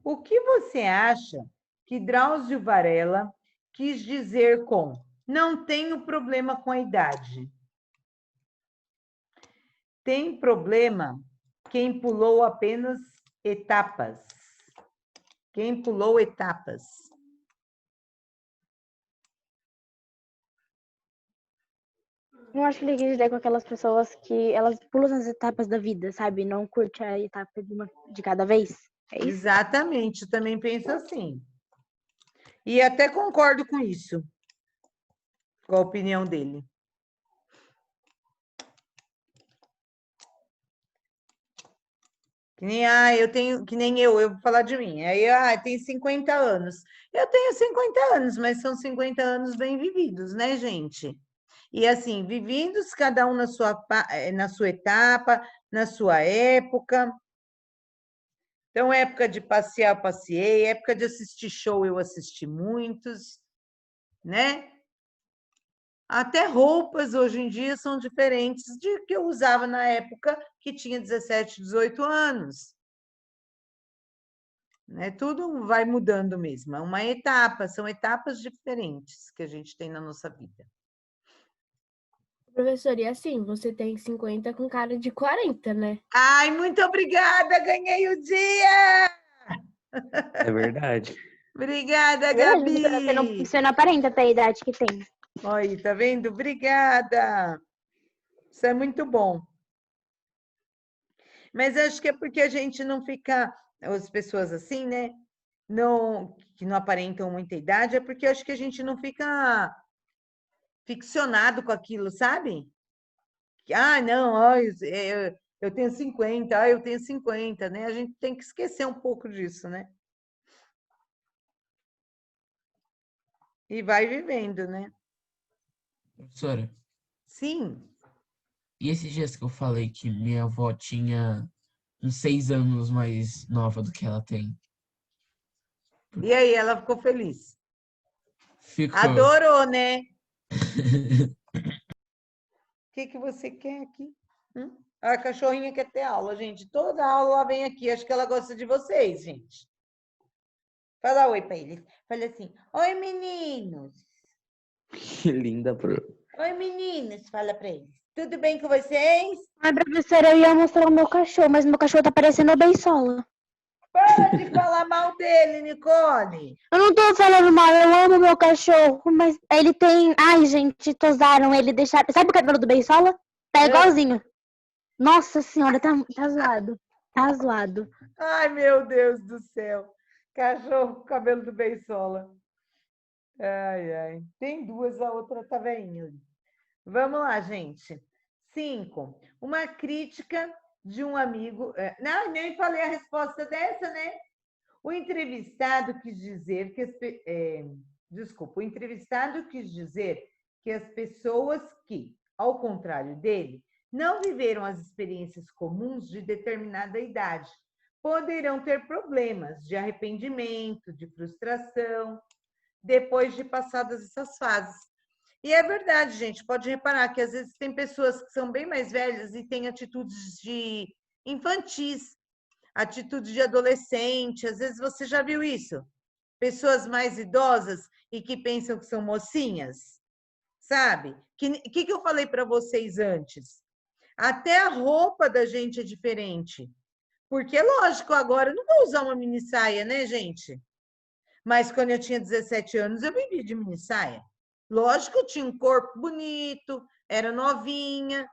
O que você acha que Drauzio Varela quis dizer com não tenho problema com a idade? Tem problema quem pulou apenas etapas. Quem pulou etapas. Eu acho que ele quis dizer com aquelas pessoas que elas pulam as etapas da vida, sabe? Não curte a etapa de cada vez. É isso? Exatamente, eu também penso assim. E até concordo com isso, com a opinião dele. Que nem, eu tenho, que nem eu vou falar de mim. Aí, tem 50 anos. Eu tenho 50 anos, mas são 50 anos bem vividos, né, gente? E assim, vividos cada um na sua etapa, na sua época. Então, época de passear, eu passei, época de assistir show, eu assisti muitos, né? Até roupas hoje em dia são diferentes de que eu usava na época que tinha 17, 18 anos. Né? Tudo vai mudando mesmo, é uma etapa, são etapas diferentes que a gente tem na nossa vida. Professor, e assim, você tem 50 com cara de 40, né? Ai, muito obrigada, ganhei o dia! É verdade. Obrigada, É verdade, Gabi! você não aparenta ter a idade que tem. Oi, tá vendo? Obrigada! Isso é muito bom. Mas acho que é porque a gente não fica, as pessoas assim, né? Que não aparentam muita idade, é porque acho que a gente não fica ficcionado com aquilo, sabe? Não, eu tenho 50, eu tenho 50, né? A gente tem que esquecer um pouco disso, né? E vai vivendo, né? Professora, Sim. e esses dias que eu falei que minha avó tinha uns 6 anos mais nova do que ela tem? E aí, ela ficou feliz? Ficou. Adorou, né? O que você quer aqui? A cachorrinha quer ter aula, gente. Toda aula ela vem aqui. Acho que ela gosta de vocês, gente. Fala oi para eles. Fala assim: oi, meninos. Que linda, pro. Oi, meninos. Fala para eles. Tudo bem com vocês? Ai, professora, eu ia mostrar o meu cachorro, mas meu cachorro tá parecendo a Beisola. Para de falar mal dele, Nicole. Eu não tô falando mal, eu amo meu cachorro, mas ele tem... Ai, gente, tosaram ele, deixaram... Sabe o cabelo do Beisola? Tá igualzinho. Nossa senhora, tá zoado. Tá zoado. Ai, meu Deus do céu. Cachorro com cabelo do Beisola. Ai, ai. Tem duas, a outra tá veinha. Vamos lá, gente. 5. Uma crítica de um amigo... Não, nem falei a resposta dessa, né? O entrevistado quis dizer que... Desculpa. O entrevistado quis dizer que as pessoas que, ao contrário dele, não viveram as experiências comuns de determinada idade, poderão ter problemas de arrependimento, de frustração, depois de passadas essas fases. E é verdade, gente, pode reparar que às vezes tem pessoas que são bem mais velhas e têm atitudes de infantis, atitudes de adolescente, às vezes você já viu isso? Pessoas mais idosas e que pensam que são mocinhas, sabe? O que eu falei para vocês antes? Até a roupa da gente é diferente. Porque, lógico, agora eu não vou usar uma mini saia, né, gente? Mas quando eu tinha 17 anos, eu vivi de mini saia. Lógico, eu tinha um corpo bonito, era novinha,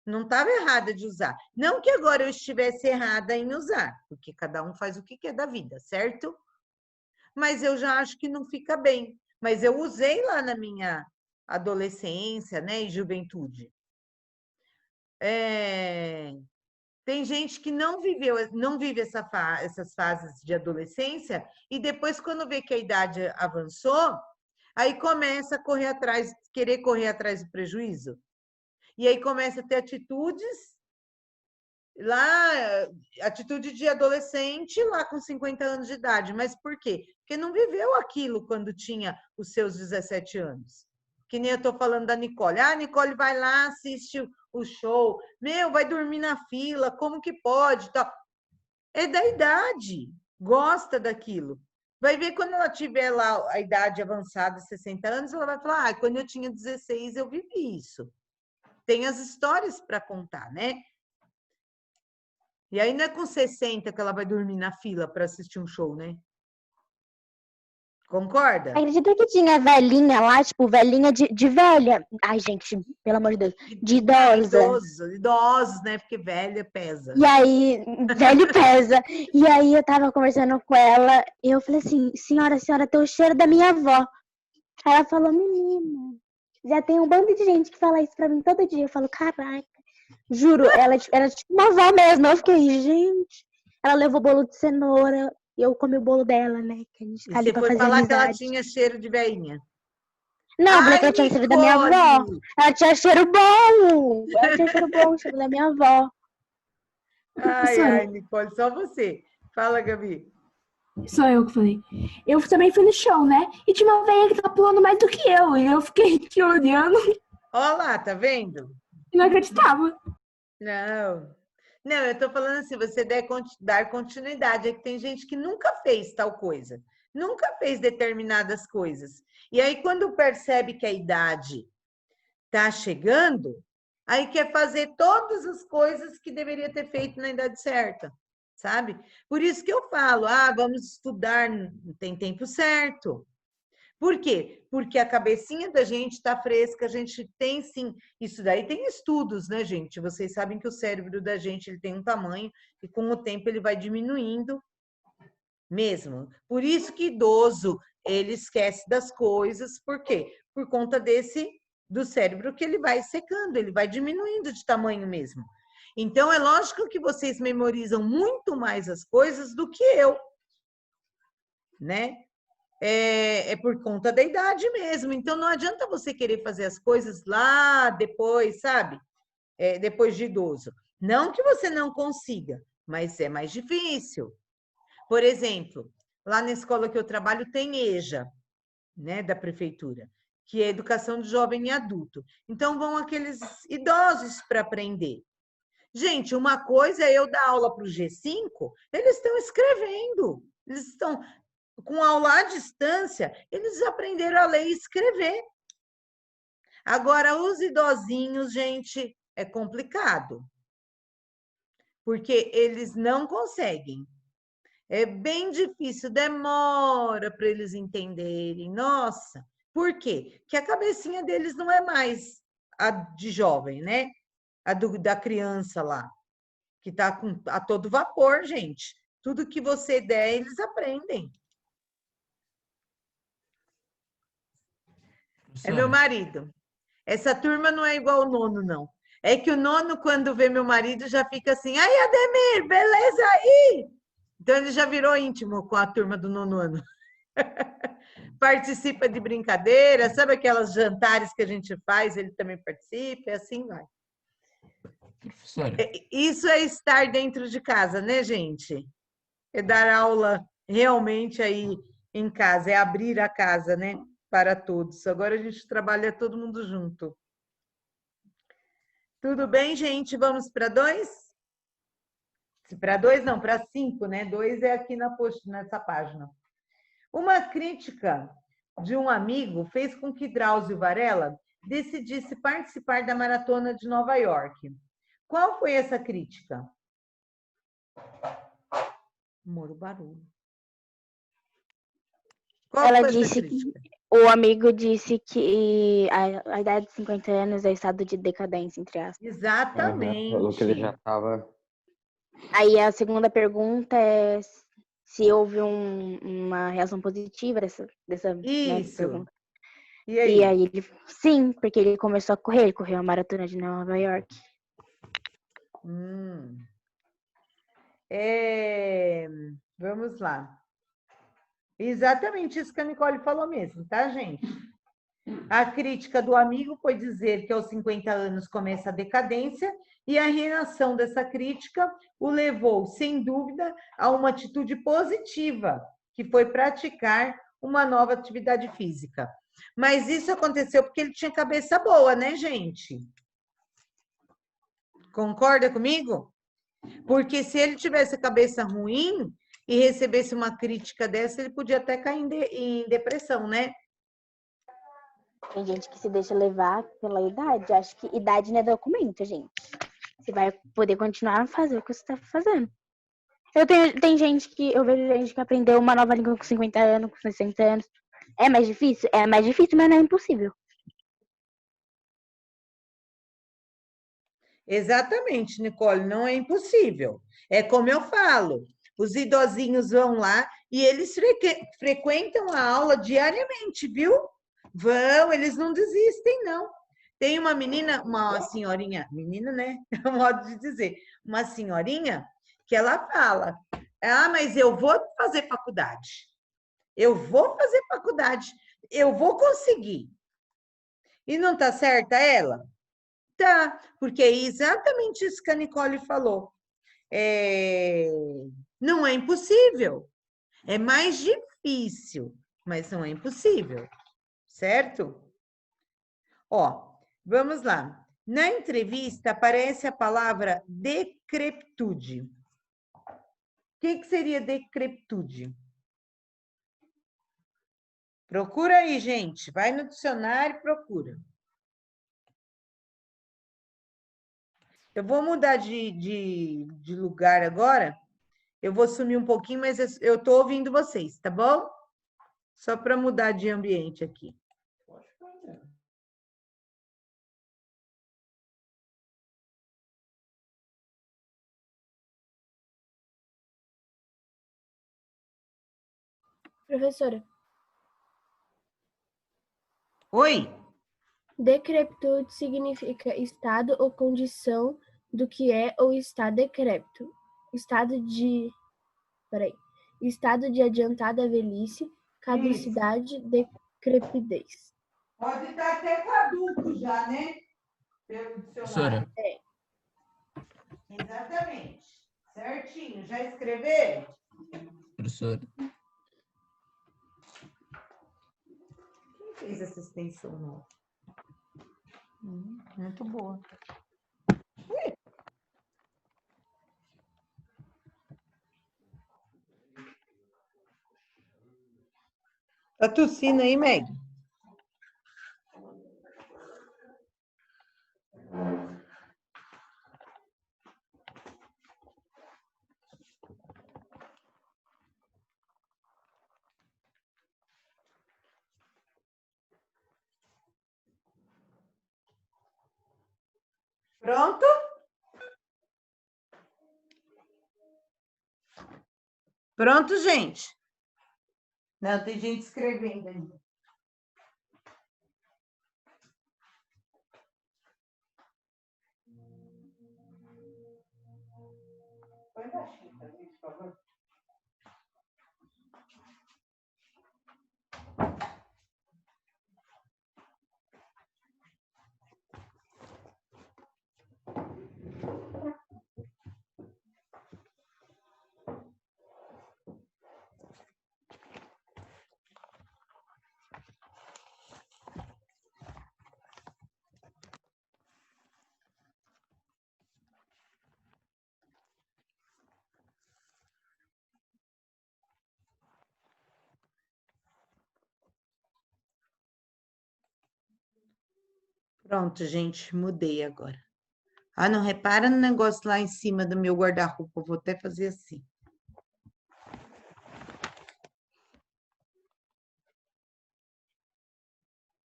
não estava errada de usar. Não que agora eu estivesse errada em usar, porque cada um faz o que quer da vida, certo? Mas eu já acho que não fica bem. Mas eu usei lá na minha adolescência, né, e juventude. Tem gente que não vive essas fases de adolescência e depois, quando vê que a idade avançou, aí começa a querer correr atrás do prejuízo. E aí começa a ter atitudes atitude de adolescente lá com 50 anos de idade. Mas por quê? Porque não viveu aquilo quando tinha os seus 17 anos. Que nem eu estou falando da Nicole. A Nicole vai lá, assiste o show. Vai dormir na fila, como que pode? Tal. É da idade. gosta daquilo. Vai ver quando ela tiver lá a idade avançada, 60 anos, ela vai falar, quando eu tinha 16 eu vivi isso. Tem as histórias para contar, né? E aí não é com 60 que ela vai dormir na fila para assistir um show, né? Concorda? Acredita que tinha velhinha lá, tipo, velhinha de velha. Ai, gente, pelo amor de Deus. De idosa. Idosos, né? Porque velha pesa. E aí, velho pesa. E aí eu tava conversando com ela e eu falei assim, senhora, tem o cheiro da minha avó. Aí ela falou, menina, já tem um bando de gente que fala isso pra mim todo dia. Eu falo, caraca. Juro, ela era tipo uma avó mesmo. Eu fiquei, gente. Ela levou bolo de cenoura. E eu comi o bolo dela, né? Que a gente E tá ali você pra foi fazer falar que ela amizade. tinha cheiro de velhinha. Não, eu falei Ai, que ela tinha cheiro da minha avó. Ela tinha cheiro bom. Ela tinha cheiro bom, cheiro da minha avó. Ai, Nicole, só você. Fala, Gabi. Sou eu que falei. Eu também fui no show, né? E tinha uma velha que tava pulando mais do que eu. E eu fiquei aqui olhando. Olha lá, tá vendo? E não acreditava. Não, eu tô falando assim, você dar continuidade. É que tem gente que nunca fez tal coisa. Nunca fez determinadas coisas. E aí, quando percebe que a idade tá chegando, aí quer fazer todas as coisas que deveria ter feito na idade certa, sabe? Por isso que eu falo, vamos estudar, não tem tempo certo. Por quê? Porque a cabecinha da gente está fresca, a gente tem sim, isso daí tem estudos, né, gente? Vocês sabem que o cérebro da gente ele tem um tamanho e com o tempo ele vai diminuindo mesmo. Por isso que idoso, ele esquece das coisas, por quê? Por conta do cérebro que ele vai secando, ele vai diminuindo de tamanho mesmo. Então, é lógico que vocês memorizam muito mais as coisas do que eu, né? É por conta da idade mesmo. Então, não adianta você querer fazer as coisas lá depois, sabe? Depois de idoso. Não que você não consiga, mas é mais difícil. Por exemplo, lá na escola que eu trabalho tem EJA, né, da prefeitura, que é Educação de Jovem e Adulto. Então, vão aqueles idosos para aprender. Gente, uma coisa é eu dar aula para o G5, eles estão escrevendo, eles estão com aula à distância, eles aprenderam a ler e escrever. Agora, os idosinhos, gente, é complicado, porque eles não conseguem. É bem difícil, demora para eles entenderem. Nossa, por quê? Porque a cabecinha deles não é mais a de jovem, né? A da criança lá, que está a todo vapor, gente. Tudo que você der, eles aprendem. É meu marido. Essa turma não é igual ao nono, não. É que o nono, quando vê meu marido, já fica assim, aí, Ademir, beleza aí? Então, ele já virou íntimo com a turma do nono ano. Participa de brincadeira, sabe aquelas jantares que a gente faz, ele também participa, e assim vai. Professora. Isso é estar dentro de casa, né, gente? É dar aula realmente aí em casa, é abrir a casa, né? Para todos. Agora a gente trabalha todo mundo junto. Tudo bem, gente? Vamos para 2? Para 2 não, para 5, né? 2 é aqui nessa página. Uma crítica de um amigo fez com que Drauzio Varela decidisse participar da Maratona de Nova York. Qual foi essa crítica? Amor, o barulho. Ela disse que o amigo disse que a idade de 50 anos é estado de decadência, entre aspas. Exatamente. Falou que ele já estava. Aí a segunda pergunta é se houve uma reação positiva dessa pergunta. E aí? E aí ele, sim, porque ele começou a correr, ele correu a maratona de Nova York. Vamos lá. Exatamente isso que a Nicole falou mesmo, tá, gente? A crítica do amigo foi dizer que aos 50 anos começa a decadência e a reação dessa crítica o levou, sem dúvida, a uma atitude positiva, que foi praticar uma nova atividade física. Mas isso aconteceu porque ele tinha cabeça boa, né, gente? Concorda comigo? Porque se ele tivesse cabeça ruim, e recebesse uma crítica dessa, ele podia até cair em depressão, né? Tem gente que se deixa levar pela idade. Acho que idade não é documento, gente. Você vai poder continuar a fazer o que você tá fazendo. Tem gente que, eu vejo gente que aprendeu uma nova língua com 50 anos, com 60 anos. É mais difícil? É mais difícil, mas não é impossível. Exatamente, Nicole, não é impossível. É como eu falo, os idosinhos vão lá e eles frequentam a aula diariamente, viu? Vão, eles não desistem, não. Tem uma menina, uma senhorinha, menina, né? É o modo de dizer, uma senhorinha que ela fala: ah, mas eu vou fazer faculdade. Eu vou fazer faculdade. Eu vou conseguir. E não tá certa ela? Tá, porque é exatamente isso que a Nicole falou. Não é impossível. É mais difícil, mas não é impossível. Certo? Ó, vamos lá. Na entrevista aparece a palavra decrepitude. O que seria decrepitude? Procura aí, gente. Vai no dicionário e procura. Eu vou mudar de lugar agora. Eu vou sumir um pouquinho, mas eu estou ouvindo vocês, tá bom? Só para mudar de ambiente aqui. Professora, Oi? decrepitude significa estado ou condição do que é ou está decrépito. Estado de adiantada velhice, caducidade, decrepidez. Pode estar até caduco já, né? Pelo Professora, dicionário. Exatamente. Certinho. Já escreveram? professora, Quem fez essa extensão nova? Muito boa. Tá tossindo aí, Meg? Pronto? Pronto, gente? Não, tem gente escrevendo aí. Põe baixinho, por favor. Pronto, gente, mudei agora. Ah, não repara no negócio lá em cima do meu guarda-roupa, vou até fazer assim.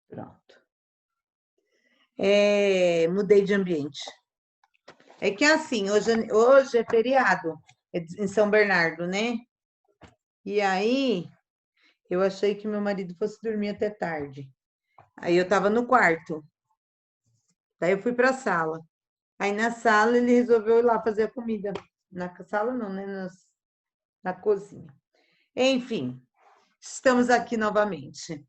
Pronto. Mudei de ambiente. É que assim, hoje é feriado em São Bernardo, né? E aí, eu achei que meu marido fosse dormir até tarde. Aí eu estava no quarto. Daí eu fui para a sala. Aí na sala ele resolveu ir lá fazer a comida. Na sala não, né? Na cozinha. Enfim, estamos aqui novamente.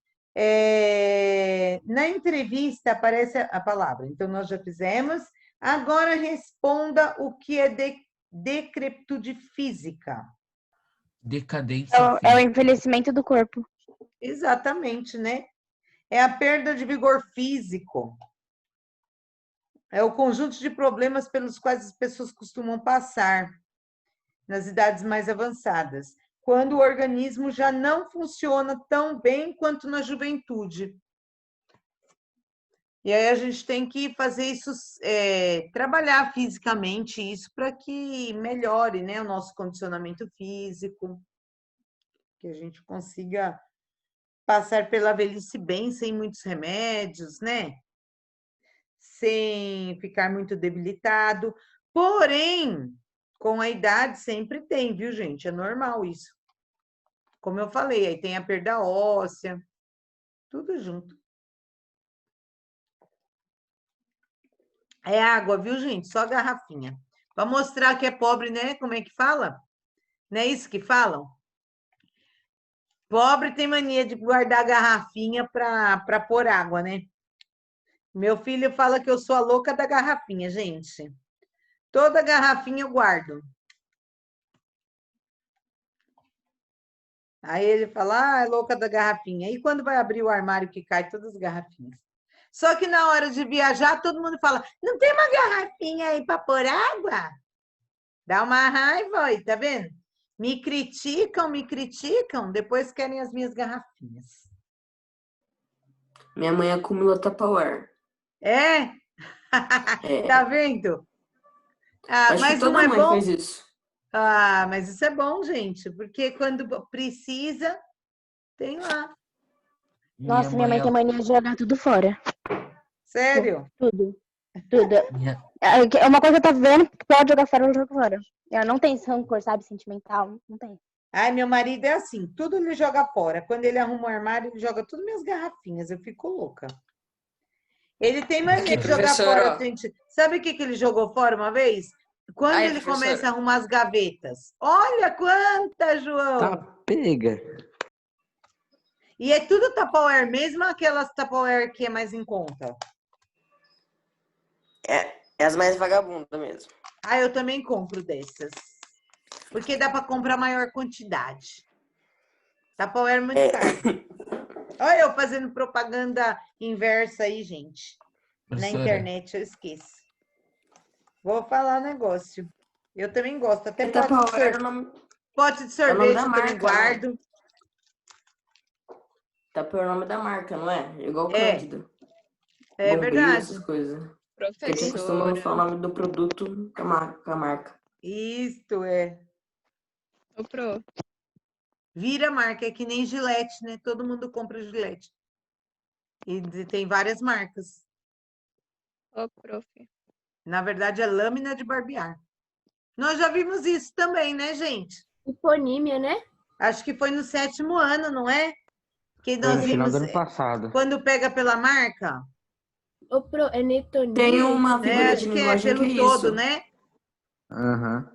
Na entrevista aparece a palavra, então nós já fizemos. Agora responda o que é decrepitude física. decadência É o física. envelhecimento do corpo. Exatamente, né? É a perda de vigor físico. É o conjunto de problemas pelos quais as pessoas costumam passar. nas idades mais avançadas, quando o organismo já não funciona tão bem quanto na juventude. E aí a gente tem que fazer isso, trabalhar fisicamente isso para que melhore, né, o nosso condicionamento físico, que a gente consiga passar pela velhice bem, sem muitos remédios, né? Sem ficar muito debilitado. Porém, com a idade sempre tem, viu, gente? É normal isso. Como eu falei, aí tem a perda óssea, tudo junto. É água, viu, gente? Só garrafinha. Para mostrar que é pobre, né? Como é que fala? Não é isso que falam? Pobre tem mania de guardar garrafinha para pôr água, né? Meu filho fala que eu sou a louca da garrafinha, gente. Toda garrafinha eu guardo. Aí ele fala, é louca da garrafinha. E quando vai abrir o armário que cai todas as garrafinhas? Só que na hora de viajar, todo mundo fala, não tem uma garrafinha aí para pôr água? Dá uma raiva aí, tá vendo? Me criticam, depois querem as minhas garrafinhas. Minha mãe acumula Tupperware. É? Tá vendo? Acho que Mas não toda é mãe bom? faz isso. Mas isso é bom, gente, porque quando precisa, tem lá. Nossa, minha mãe tem mania de jogar tudo fora. Sério? Tudo. É uma coisa que eu tô vendo que pode jogar fora, eu jogo fora. Ela não tem esse rancor, sabe, sentimental, não tem. Ai, meu marido é assim, tudo ele joga fora. Quando ele arruma um armário, ele joga tudo minhas garrafinhas, eu fico louca. Ele tem mania de jogar fora, gente. Sabe o que ele jogou fora uma vez? Quando ele começa a arrumar as gavetas. Olha quanta, João! Tá, pega. E é tudo Tupperware, mesmo aquelas Tupperware que é mais em conta. É as mais vagabundas mesmo. Eu também compro dessas. Porque dá para comprar maior quantidade. Tupperware é muito caro. Olha eu fazendo propaganda inversa aí, gente. Na internet, eu esqueço. Vou falar um negócio. Eu também gosto. Até pote de sorvete eu também guardo. Tupperware é o nome da marca, não é? Igual Cândido. É verdade. Essas coisas. Porque a gente costuma falar o nome do produto com a marca. Isto é. Vira marca, é que nem Gillette, né? Todo mundo compra Gillette. E tem várias marcas. Na verdade, é lâmina de barbear. Nós já vimos isso também, né, gente? Hiponímia, né? Acho que foi no 7º ano, não é? Que nós Foi no final vimos do ano passado. quando pega pela marca. É netonímia? Tem uma figura de linguagem que é todo, isso. né?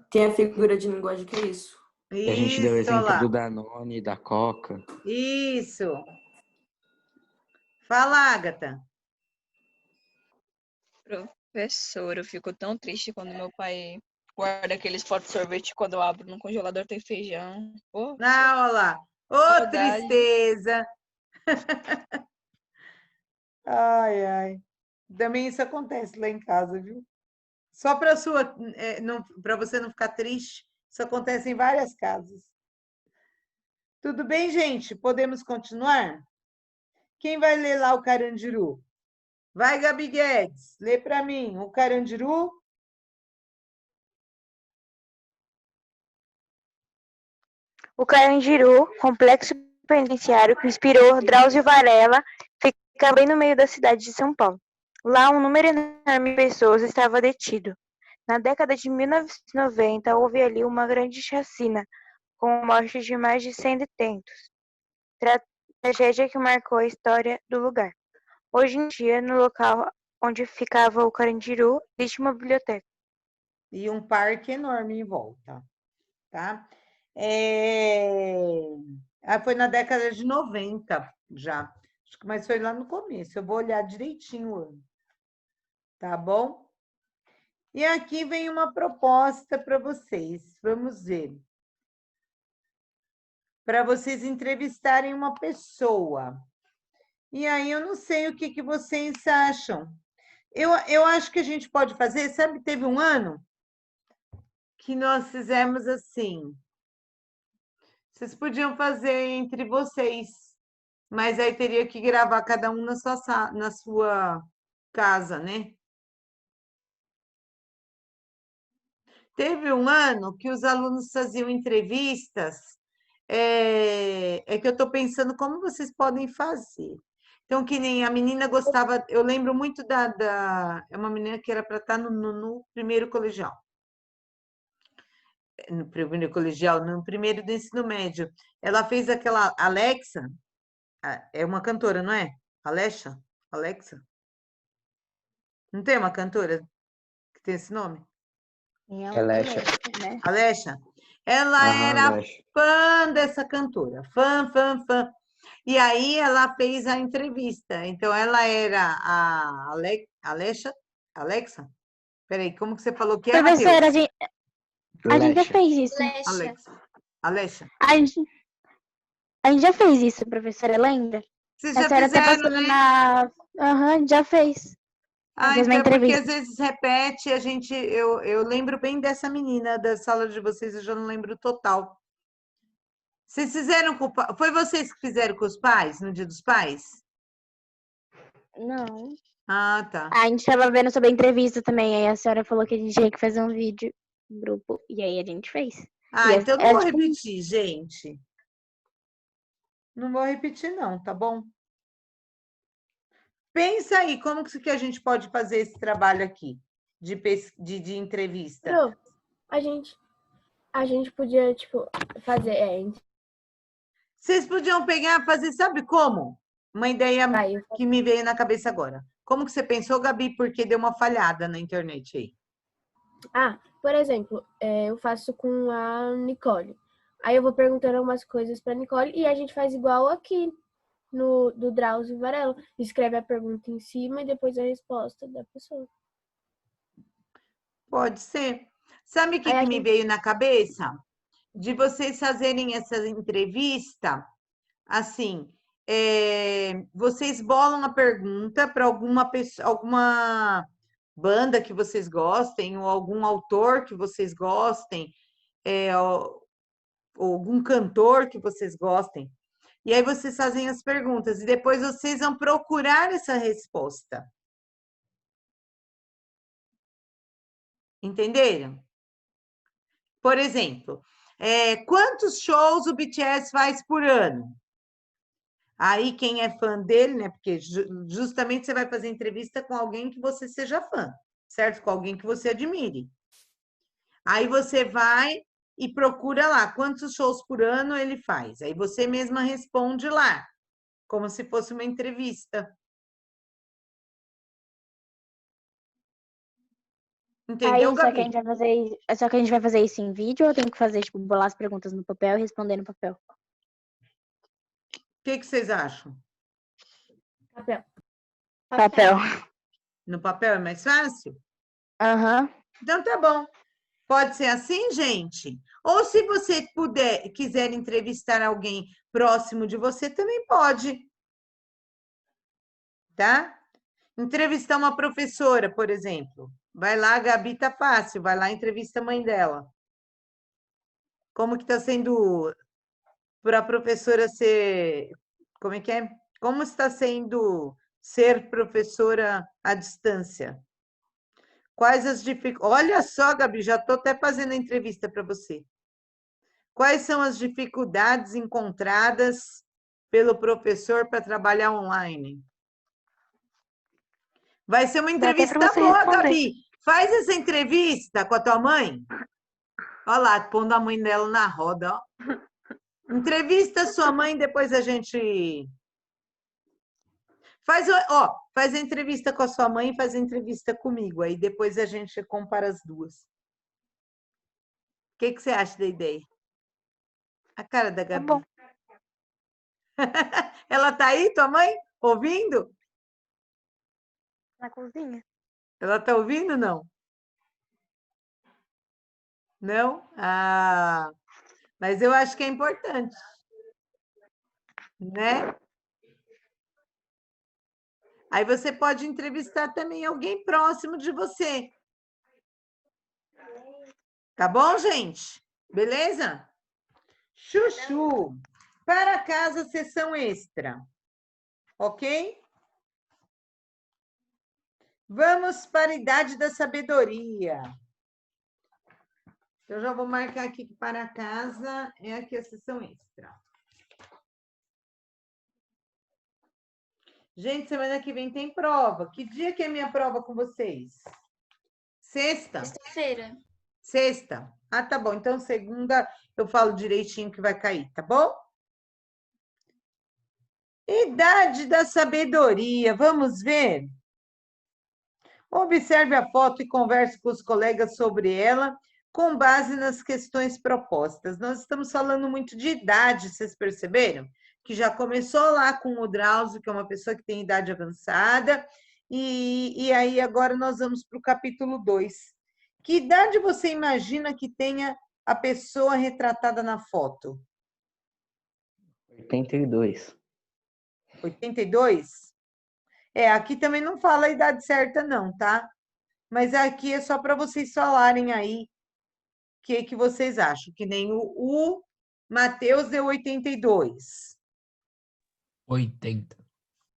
Tem a figura de linguagem que é isso. E a gente deu o exemplo lá. do Danone, da Coca. Isso. Fala, Agatha. Professor, eu fico tão triste quando meu pai guarda aqueles potes de sorvete quando eu abro no congelador tem feijão. Olha lá. Ô, tristeza. Ai. Também isso acontece lá em casa, viu? Só para você não ficar triste, isso acontece em várias casas. Tudo bem, gente? Podemos continuar? Quem vai ler lá o Carandiru? Vai, Gabi Guedes, lê para mim o Carandiru. O Carandiru, complexo penitenciário que inspirou Drauzio Varela, fica bem no meio da cidade de São Paulo. Lá, um número enorme de pessoas estava detido. Na década de 1990, houve ali uma grande chacina, com a morte de mais de 100 detentos. Tragédia que marcou a história do lugar. Hoje em dia, no local onde ficava o Carandiru, existe uma biblioteca. E um parque enorme em volta, tá? Foi na década de 90 já, mas foi lá no começo. Eu vou olhar direitinho o ano, tá bom? E aqui vem uma proposta para vocês. Vamos ver. Para vocês entrevistarem uma pessoa. E aí eu não sei o que vocês acham. Eu acho que a gente pode fazer, sabe, teve um ano que nós fizemos assim. Vocês podiam fazer entre vocês, mas aí teria que gravar cada um na sua casa, né? Teve um ano que os alunos faziam entrevistas, é que eu estou pensando como vocês podem fazer. Então, que nem a menina gostava, eu lembro muito é uma menina que era para estar no primeiro colegial. No primeiro colegial, no primeiro do ensino médio. Ela fez aquela Alexa, é uma cantora, não é? Alexa? Não tem uma cantora que tem esse nome? Alexa. né? Alexa. Ela Aham, era Alexa. fã dessa cantora, fã. E aí ela fez a entrevista. Então ela era a Alexa? Peraí, como que você falou que é, Professora, Matheus? a gente já Alexa. fez isso. Alexa. A gente já fez isso, professora, lembra? Vocês A já senhora tá fizeram, passando né? na... Aham, já fez. Fez uma Então é porque às entrevista. vezes repete, eu lembro bem dessa menina da sala de vocês, eu já não lembro o total. Vocês fizeram foi vocês que fizeram com os pais, no Dia dos Pais? Não. Ah, tá. A gente tava vendo sobre a entrevista também, aí a senhora falou que a gente tinha que fazer um vídeo no grupo, e aí a gente fez. Então não vou tipo, repetir, gente. Não vou repetir, não, tá bom? Pensa aí, como que a gente pode fazer esse trabalho aqui de entrevista? Pro, a gente podia, tipo, fazer. Vocês podiam fazer, sabe como? Uma ideia que me veio na cabeça agora. Como que você pensou, Gabi? Porque deu uma falhada na internet aí. Por exemplo, eu faço com a Nicole. Aí eu vou perguntando algumas coisas pra Nicole e a gente faz igual aqui do Drauzio Varela. Escreve a pergunta em cima e depois a resposta da pessoa. Pode ser. Sabe o que me veio na cabeça? De vocês fazerem essa entrevista, assim, vocês bolam a pergunta para alguma pessoa, alguma banda que vocês gostem, ou algum autor que vocês gostem, ou algum cantor que vocês gostem. E aí vocês fazem as perguntas e depois vocês vão procurar essa resposta. Entenderam? Por exemplo, quantos shows o BTS faz por ano? Aí quem é fã dele, né? Porque justamente você vai fazer entrevista com alguém que você seja fã, certo? Com alguém que você admire. Aí você vai e procura lá quantos shows por ano ele faz. Aí você mesma responde lá, como se fosse uma entrevista. Entendeu, aí, Gabi? só que a gente vai fazer isso em vídeo ou tem que fazer, tipo, bolar as perguntas no papel e responder no papel? O que vocês acham? Papel. No papel é mais fácil? Aham. Então tá bom. Pode ser assim, gente? Ou se você quiser entrevistar alguém próximo de você, também pode. Tá? Entrevistar uma professora, por exemplo. Vai lá, a Gabi tá fácil, vai lá e entrevista a mãe dela. Como que está sendo para a professora ser... Como é que é? Como está sendo ser professora à distância? Quais as dificuldades... Olha só, Gabi, já estou até fazendo a entrevista para você. Quais são as dificuldades encontradas pelo professor para trabalhar online? Vai ser uma entrevista boa, Gabi. Faz essa entrevista com a tua mãe. Olha lá, pondo a mãe dela na roda, ó. Entrevista sua mãe, depois a gente... Faz a entrevista com a sua mãe e faz a entrevista comigo. Aí depois a gente compara as duas. O que você acha da ideia? A cara da Gabi. Tá bom. Ela tá aí, tua mãe? Ouvindo? Na cozinha. Ela tá ouvindo, não? Não? Mas eu acho que é importante. Né? Aí você pode entrevistar também alguém próximo de você. Tá bom, gente? Beleza? Chuchu. Para casa, sessão extra. Ok? Vamos para a idade da sabedoria. Eu já vou marcar aqui que para casa é aqui a sessão extra. Gente, semana que vem tem prova. Que dia que é minha prova com vocês? Sexta? Sexta-feira. Sexta. Ah, tá bom. Então, segunda eu falo direitinho que vai cair, tá bom? Idade da sabedoria. Vamos ver? Observe a foto e converse com os colegas sobre ela, com base nas questões propostas. Nós estamos falando muito de idade, vocês perceberam? Que já começou lá com o Drauzio, que é uma pessoa que tem idade avançada, e aí agora nós vamos para o capítulo 2. Que idade você imagina que tenha a pessoa retratada na foto? 82. 82? Aqui também não fala a idade certa não, tá? Mas aqui é só para vocês falarem aí o que vocês acham. Que nem o Matheus deu 82. 80.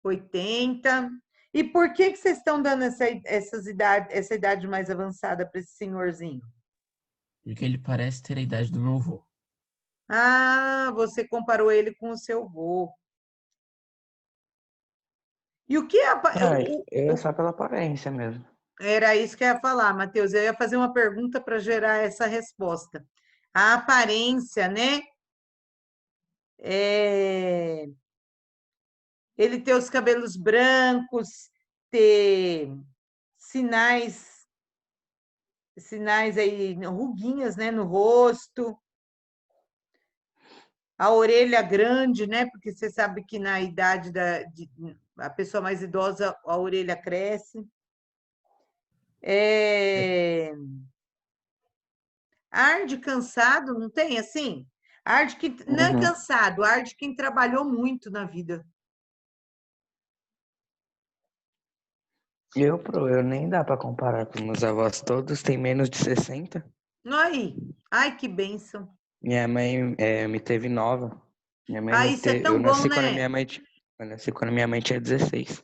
80. E por que vocês estão dando essa idade mais avançada para esse senhorzinho? Porque ele parece ter a idade do meu avô. Ah, você comparou ele com o seu avô. E o que É só pela aparência mesmo. Era isso que eu ia falar, Matheus. Eu ia fazer uma pergunta para gerar essa resposta. A aparência, né? Ele ter os cabelos brancos, ter sinais aí, ruguinhas, né, no rosto. A orelha grande, né? Porque você sabe que na idade a pessoa mais idosa, a orelha cresce. Ar de cansado, não tem assim? Ar de quem não é cansado, ar de quem trabalhou muito na vida. Eu nem dá para comparar com meus avós, todos têm menos de 60. Aí, ai, que bênção. Minha mãe me teve nova. Minha mãe me Isso é teve, tão eu bom, nasci né? eu nasci quando minha mãe tinha 16.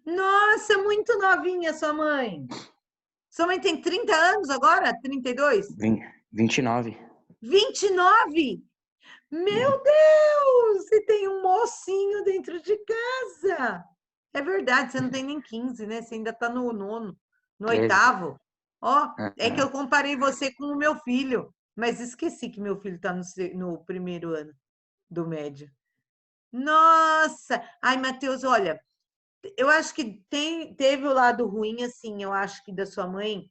Nossa, muito novinha sua mãe. Sua mãe tem 30 anos agora? 32? 29. 29? Meu Deus! Você tem um mocinho dentro de casa. É verdade, você não tem nem 15, né? Você ainda está no 9º, no 8º. Ó, é que eu comparei você com o meu filho, mas esqueci que meu filho está no 1º ano do médio. Nossa! Ai, Matheus, olha, eu acho que teve o lado ruim, assim, eu acho que da sua mãe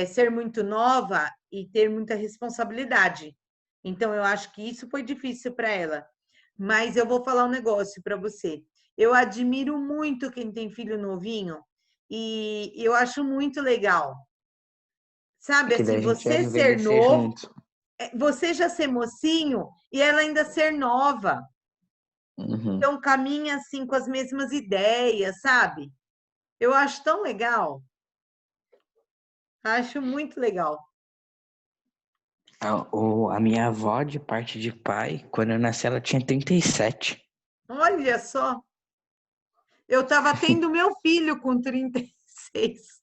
ser muito nova e ter muita responsabilidade. Então, eu acho que isso foi difícil para ela. Mas eu vou falar um negócio para você. Eu admiro muito quem tem filho novinho e eu acho muito legal. Sabe, Que daí assim, a gente vai você ser envelhecer novo, junto. você já ser mocinho e ela ainda ser nova. Então, caminha assim com as mesmas ideias, sabe? Eu acho tão legal. Acho muito legal. A minha avó, de parte de pai, quando eu nasci, ela tinha 37. Olha só. Eu estava tendo meu filho com 36.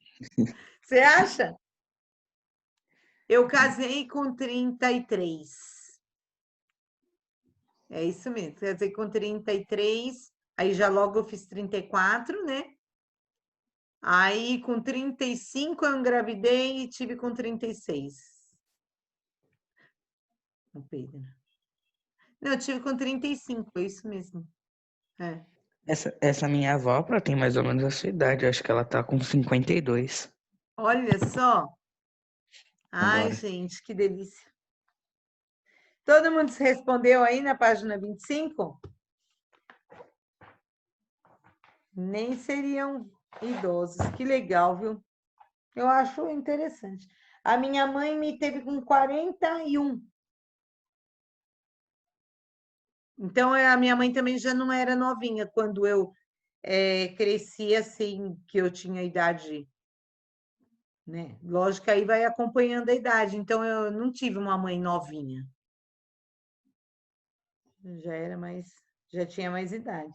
Você acha? Eu casei com 33. É isso mesmo. Casei com 33, aí já logo eu fiz 34, né? Aí com 35 eu engravidei e tive com 36. O Pedro. Não, eu tive com 35, é isso mesmo. É. Essa minha avó, ela tem mais ou menos a sua idade. Eu acho que ela tá com 52. Olha só. Ai, Agora. gente, que delícia. Todo mundo se respondeu aí na página 25? Nem seriam idosos. Que legal, viu? Eu acho interessante. A minha mãe me teve com 41. Então, a minha mãe também já não era novinha quando eu cresci, assim, que eu tinha idade né? Lógico que aí vai acompanhando a idade. Então, eu não tive uma mãe novinha. Já tinha mais idade.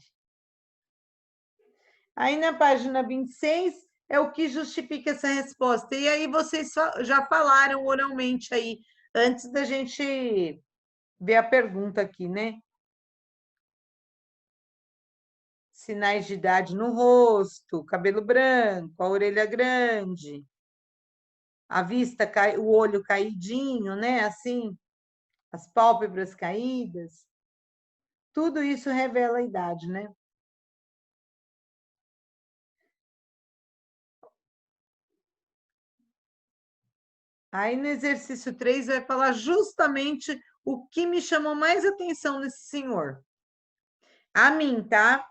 Aí, na página 26, é o que justifica essa resposta. E aí, vocês já falaram oralmente aí, antes da gente ver a pergunta aqui, né? Sinais de idade no rosto, cabelo branco, a orelha grande, a vista, o olho caidinho, né? Assim, as pálpebras caídas. Tudo isso revela a idade, né? Aí no exercício 3 vai falar justamente o que me chamou mais atenção nesse senhor. A mim, tá?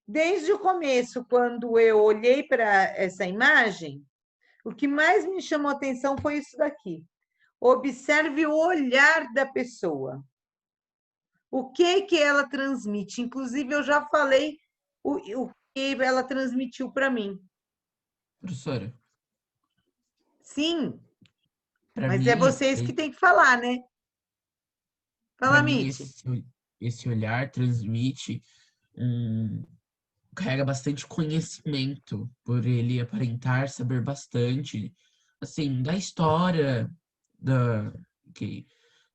Desde o começo, quando eu olhei para essa imagem, o que mais me chamou atenção foi isso daqui. Observe o olhar da pessoa. O que ela transmite? Inclusive, eu já falei o que ela transmitiu para mim. Professora, Sim, para mas mim, é vocês que têm que falar, né? Fala, para mim Mitty. esse olhar transmite carrega bastante conhecimento, por ele aparentar saber bastante, assim, da história da,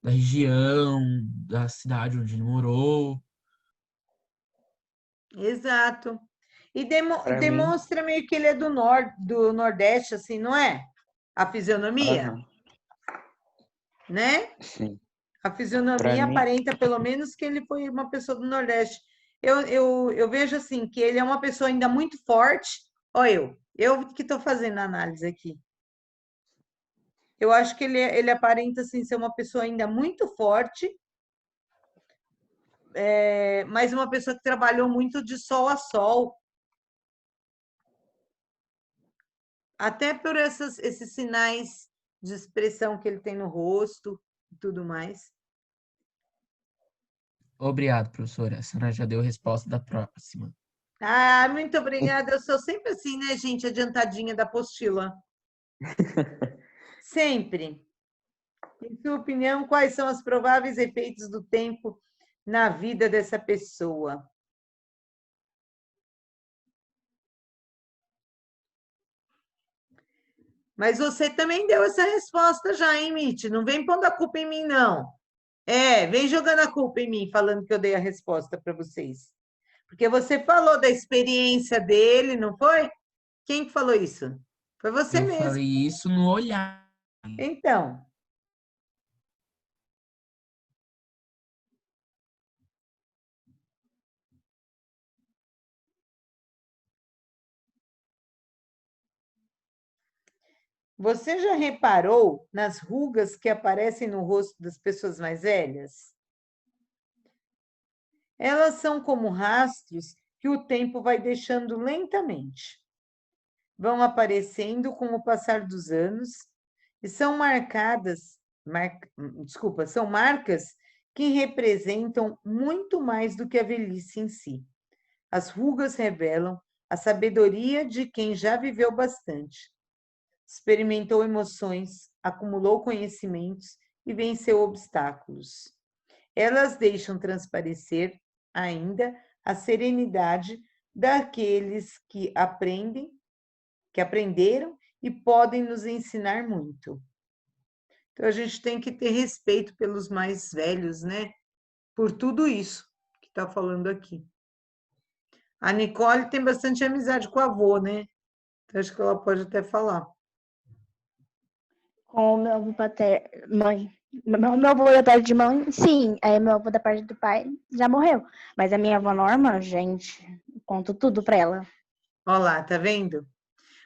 da região, da cidade onde ele morou. Exato. E Pra mim, demonstra meio que ele é do Nordeste, assim, não é? A fisionomia, aham, né? sim. A Pra fisionomia mim, aparenta, pelo menos, que ele foi uma pessoa do Nordeste. Eu vejo, assim, que ele é uma pessoa ainda muito forte. Olha, eu que estou fazendo a análise aqui. Eu acho que ele aparenta, assim, ser uma pessoa ainda muito forte, mas uma pessoa que trabalhou muito de sol a sol. Até por esses sinais de expressão que ele tem no rosto e tudo mais. Obrigado, professora. A senhora já deu a resposta da próxima. Ah, muito obrigada. Eu sou sempre assim, né, gente? Adiantadinha da apostila. Sempre. Em sua opinião, quais são os prováveis efeitos do tempo na vida dessa pessoa? Mas você também deu essa resposta já, hein, Mitty? Não vem pondo a culpa em mim, não. Vem jogando a culpa em mim, falando que eu dei a resposta para vocês. Porque você falou da experiência dele, não foi? Quem que falou isso? Foi você Eu mesmo. falei isso no olhar. Então, você já reparou nas rugas que aparecem no rosto das pessoas mais velhas? Elas são como rastros que o tempo vai deixando lentamente. Vão aparecendo com o passar dos anos e são são marcas que representam muito mais do que a velhice em si. As rugas revelam a sabedoria de quem já viveu bastante, experimentou emoções, acumulou conhecimentos e venceu obstáculos. Elas deixam transparecer ainda a serenidade daqueles que aprenderam e podem nos ensinar muito. Então, a gente tem que ter respeito pelos mais velhos, né? Por tudo isso que está falando aqui. A Nicole tem bastante amizade com a avô, né? Então, acho que ela pode até falar. Com o meu avô mãe. Meu avô da parte de mãe, sim. Aí meu avô da parte do pai já morreu. Mas a minha avó Norma, gente, conto tudo pra ela. Olha lá, tá vendo?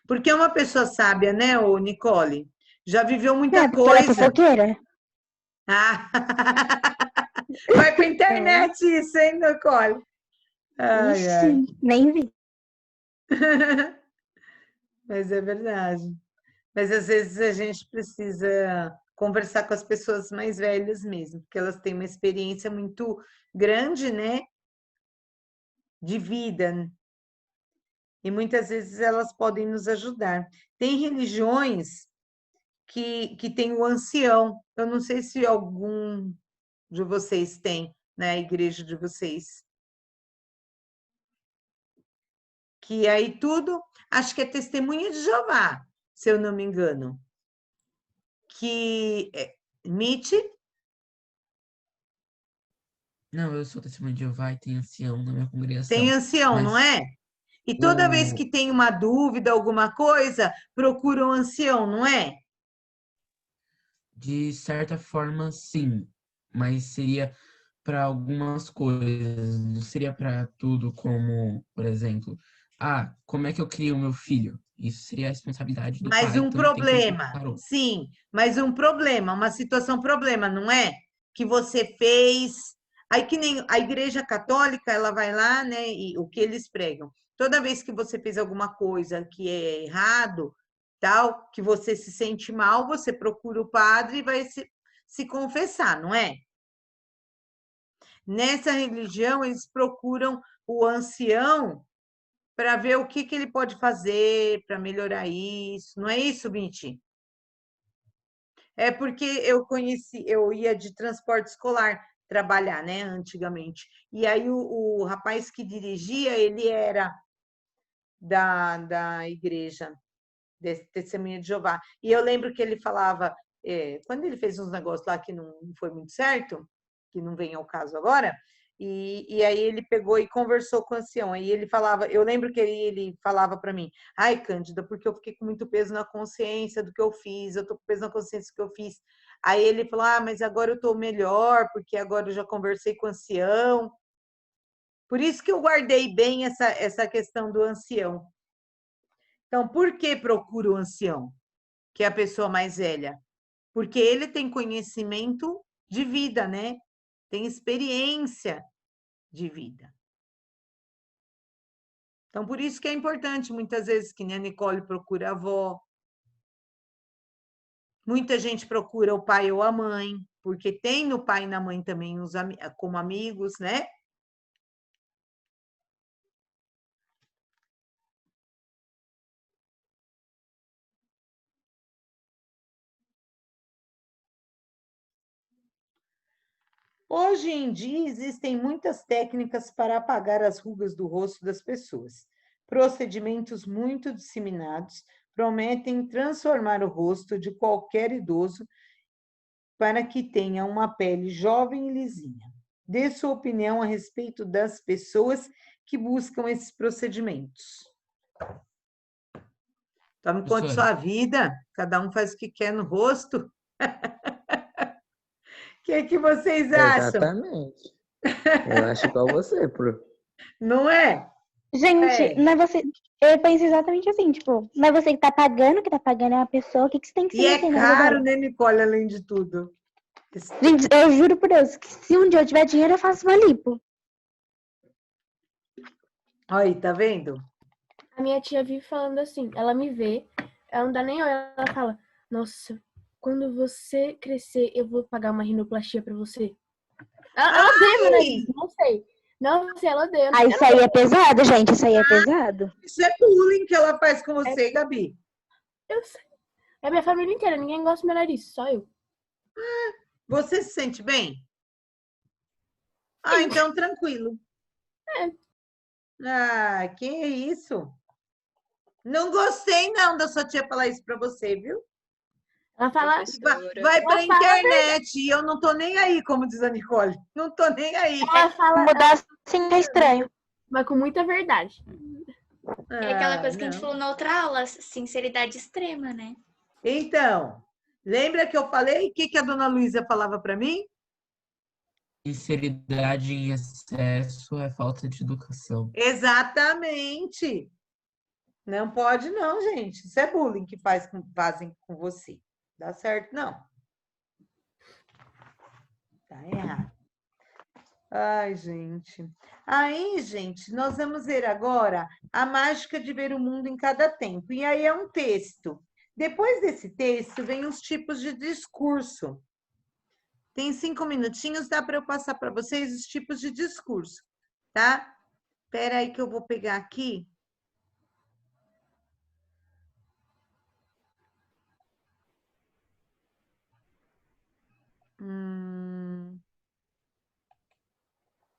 Porque é uma pessoa sábia, né, ô Nicole? Já viveu muita Porque ela é coisa. fofoqueira. Ah. Vai pra internet isso, hein, Nicole? Ai, ai. Ixi, nem vi. Mas é verdade. Mas às vezes a gente precisa conversar com as pessoas mais velhas mesmo, porque elas têm uma experiência muito grande, né? De vida. E muitas vezes elas podem nos ajudar. Tem religiões que tem o ancião. Eu não sei se algum de vocês tem, né, a igreja de vocês. Que aí tudo, acho que é testemunha de Jeová, se eu não me engano. Que Mitch, Não, eu sou testemunha de Jeová e tenho ancião na minha tem congregação. ancião, não Mas é? E toda vez o, que tem uma dúvida, alguma coisa, procura um ancião, não é? de certa forma, sim. Mas seria para algumas coisas, não seria para tudo, como, por exemplo, como é que eu crio o meu filho? Isso seria a responsabilidade do Mas pai, um então tem que problema, consultar outro. sim, mas um problema, uma situação problema, não é? Que você fez. Aí que nem a Igreja Católica, ela vai lá, né? E o que eles pregam. Toda vez que você fez alguma coisa que é errado, tal, que você se sente mal, você procura o padre e vai se confessar, não é? Nessa religião, eles procuram o ancião para ver o que ele pode fazer para melhorar isso. Não é isso, Mitch? É porque eu ia de transporte escolar trabalhar, né, antigamente. E aí o rapaz que dirigia, ele era da igreja, Testemunha de Jeová. E eu lembro que ele falava, quando ele fez uns negócios lá que não foi muito certo, que não vem ao caso agora, e aí ele pegou e conversou com o ancião. Aí ele falava, eu lembro que ele falava para mim, ai, Cândida, porque eu fiquei com muito peso na consciência do que eu fiz, eu tô com peso na consciência do que eu fiz. Aí ele falou, mas agora eu tô melhor, porque agora eu já conversei com o ancião. Por isso que eu guardei bem essa questão do ancião. Então, por que procura o ancião, que é a pessoa mais velha? Porque ele tem conhecimento de vida, né? Tem experiência de vida. Então, por isso que é importante, muitas vezes, que nem a Nicole procura a avó. Muita gente procura o pai ou a mãe, porque tem no pai e na mãe também como amigos, né? Hoje em dia, existem muitas técnicas para apagar as rugas do rosto das pessoas. Procedimentos muito disseminados prometem transformar o rosto de qualquer idoso para que tenha uma pele jovem e lisinha. Dê sua opinião a respeito das pessoas que buscam esses procedimentos. Tome conta de sua vida, cada um faz o que quer no rosto. O que vocês acham? Exatamente. Eu acho igual você, Pro. Não é? Gente, não é você. Eu penso exatamente assim, tipo, não é você que tá pagando é a pessoa, o que você tem que E se é meter na vida caro, dela? né, Nicole, além de tudo. Gente, eu juro por Deus, que se um dia eu tiver dinheiro, eu faço uma lipo. Aí, tá vendo? A minha tia vive falando assim, ela me vê, ela não dá nem olhada, ela fala, nossa, quando você crescer, eu vou pagar uma rinoplastia pra você. Ela odeia meu nariz, não sei. Não sei, ela odeia. Ah, isso aí é pesado, gente, isso aí é pesado. Isso é bullying que ela faz com você, Gabi. Eu sei. É minha família inteira, ninguém gosta do meu nariz, só eu. Você se sente bem? Então tranquilo. Que isso? Não gostei, não, da sua tia falar isso pra você, viu? Ela fala... Vai pra internet e eu não tô nem aí, como diz a Nicole. Não tô nem aí. Ela fala... Mudar assim é estranho. Mas com muita verdade. É aquela coisa que a gente falou na outra aula, sinceridade extrema, né? Então, lembra que eu falei? O que a dona Luísa falava para mim? Sinceridade em excesso é falta de educação. Exatamente. Não pode não, gente. Isso é bullying que fazem com você. Dá certo, não. Tá errado. Ai, gente. Aí, gente, nós vamos ver agora a mágica de ver o mundo em cada tempo. E aí é um texto. Depois desse texto, vem os tipos de discurso. Tem 5 minutinhos, dá para eu passar para vocês os tipos de discurso, tá? Espera aí que eu vou pegar aqui.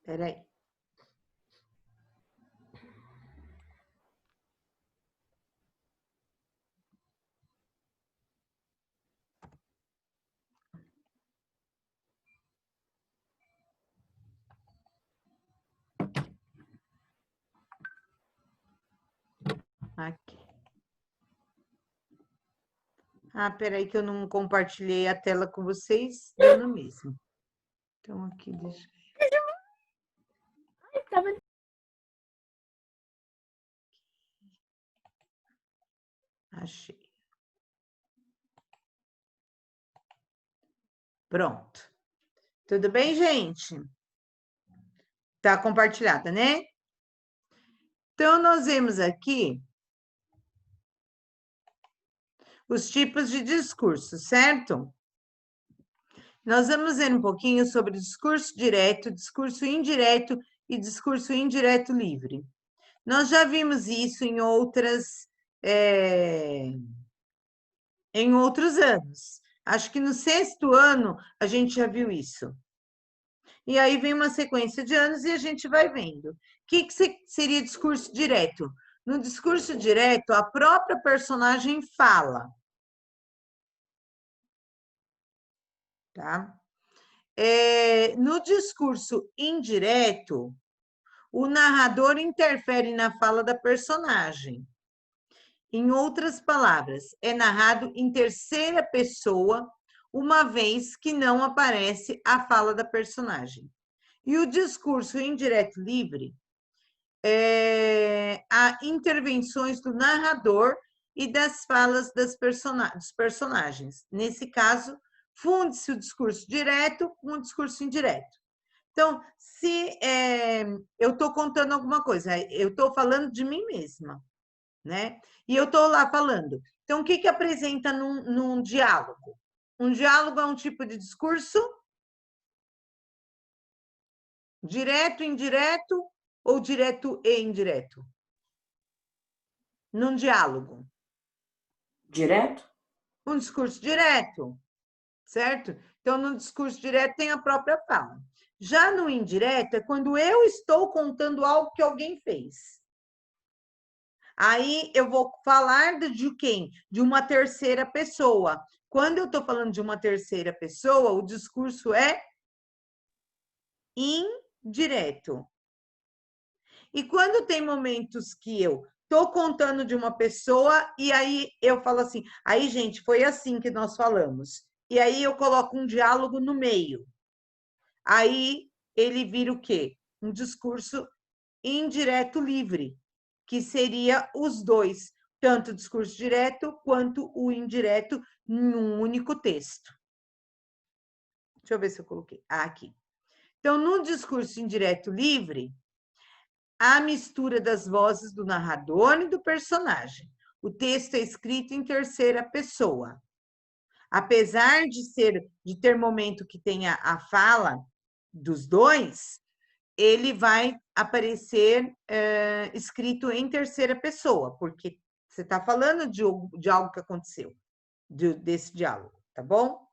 Peraí. Aqui. Ah, peraí que eu não compartilhei a tela com vocês, deu no mesmo. Então, aqui, deixa... Achei. Pronto. Tudo bem, gente? Tá compartilhada, né? Então, nós vemos aqui os tipos de discurso, certo? Nós vamos ver um pouquinho sobre discurso direto, discurso indireto e discurso indireto livre. Nós já vimos isso em outros anos. Acho que no 6º ano a gente já viu isso. E aí vem uma sequência de anos e a gente vai vendo. O que seria discurso direto? No discurso direto, a própria personagem fala. Tá? No discurso indireto, o narrador interfere na fala da personagem. Em outras palavras, é narrado em terceira pessoa, uma vez que não aparece a fala da personagem. E o discurso indireto livre há intervenções do narrador e das falas dos personagens. Nesse caso, funde-se o discurso direto com o discurso indireto. Então, se eu estou contando alguma coisa, eu estou falando de mim mesma, né? E eu estou lá falando. Então, o que apresenta num diálogo? Um diálogo é um tipo de discurso direto, indireto ou direto e indireto? Num diálogo. Direto? Um discurso direto, certo? Então, no discurso direto tem a própria fala. Já no indireto é quando eu estou contando algo que alguém fez. Aí eu vou falar de quem? De uma terceira pessoa. Quando eu estou falando de uma terceira pessoa, o discurso é indireto. E quando tem momentos que eu estou contando de uma pessoa e aí eu falo assim, aí, gente, foi assim que nós falamos. E aí eu coloco um diálogo no meio. Aí ele vira o quê? Um discurso indireto livre, que seria os dois, tanto o discurso direto quanto o indireto, num único texto. Deixa eu ver se eu coloquei. Aqui. Então, no discurso indireto livre, há mistura das vozes do narrador e do personagem. O texto é escrito em terceira pessoa. Apesar de ter momento que tenha a fala dos dois, ele vai aparecer escrito em terceira pessoa, porque você está falando de algo que aconteceu, desse diálogo, tá bom?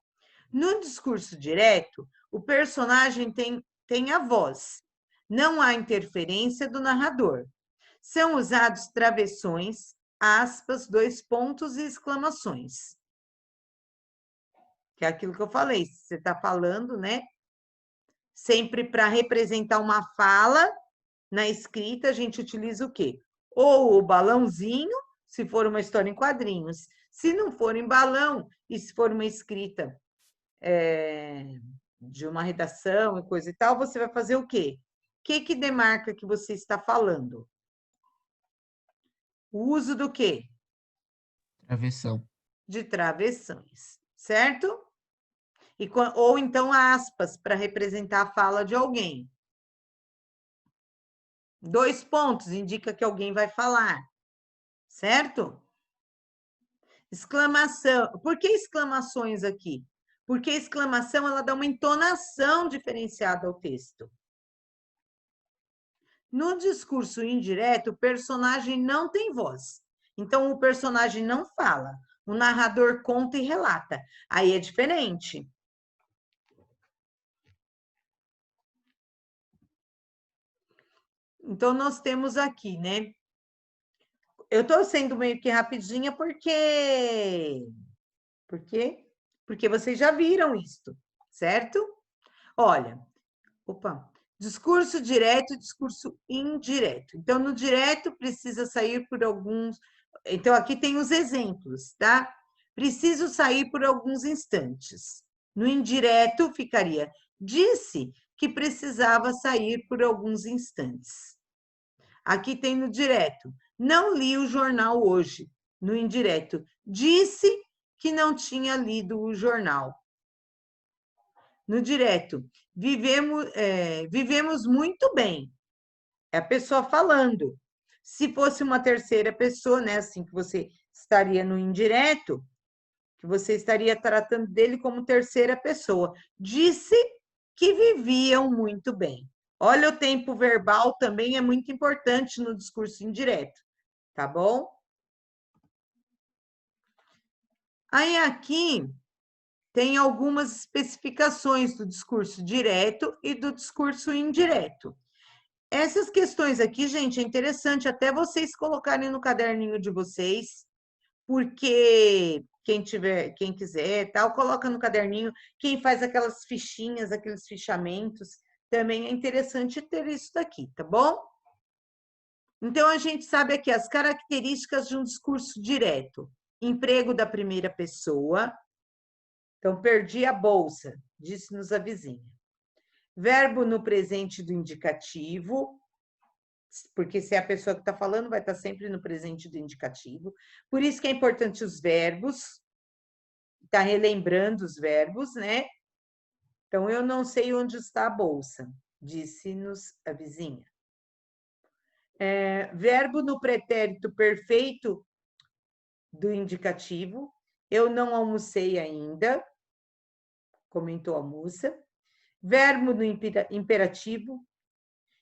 No discurso direto, o personagem tem a voz. Não há interferência do narrador. São usados travessões, aspas, 2 pontos e exclamações. Que é aquilo que eu falei, você está falando, né? Sempre para representar uma fala, na escrita a gente utiliza o quê? Ou o balãozinho, se for uma história em quadrinhos. Se não for em balão, e se for uma escrita de uma redação e coisa e tal, você vai fazer o quê? O que demarca que você está falando? O uso do quê? Travessão. De travessões, certo? Ou então aspas, para representar a fala de alguém. 2 pontos, indica que alguém vai falar, certo? Exclamação. Por que exclamações aqui? Porque a exclamação ela dá uma entonação diferenciada ao texto. No discurso indireto, o personagem não tem voz. Então, o personagem não fala. O narrador conta e relata. Aí é diferente. Então, nós temos aqui, né? Eu estou sendo meio que rapidinha porque... Por quê? Porque vocês já viram isto, certo? Olha, opa, discurso direto e discurso indireto. Então, no direto, precisa sair por alguns... Então, aqui tem os exemplos, tá? Preciso sair por alguns instantes. No indireto, ficaria, disse que precisava sair por alguns instantes. Aqui tem no direto, não li o jornal hoje. No indireto, disse que não tinha lido o jornal. No direto, vivemos muito bem. É a pessoa falando. Se fosse uma terceira pessoa, né, assim que você estaria no indireto, que você estaria tratando dele como terceira pessoa. Disse que viviam muito bem. Olha, o tempo verbal também é muito importante no discurso indireto, tá bom? Aí aqui tem algumas especificações do discurso direto e do discurso indireto. Essas questões aqui, gente, é interessante até vocês colocarem no caderninho de vocês, porque quem quiser, tal, coloca no caderninho. Quem faz aquelas fichinhas, aqueles fichamentos, também é interessante ter isso daqui, tá bom? Então, a gente sabe aqui as características de um discurso direto. Emprego da primeira pessoa. Então, perdi a bolsa, disse-nos a vizinha. Verbo no presente do indicativo, porque se é a pessoa que está falando, vai estar sempre no presente do indicativo. Por isso que é importante os verbos, está relembrando os verbos, né? Então, eu não sei onde está a bolsa, disse-nos a vizinha. Verbo no pretérito perfeito do indicativo, eu não almocei ainda, comentou a moça. Verbo no imperativo,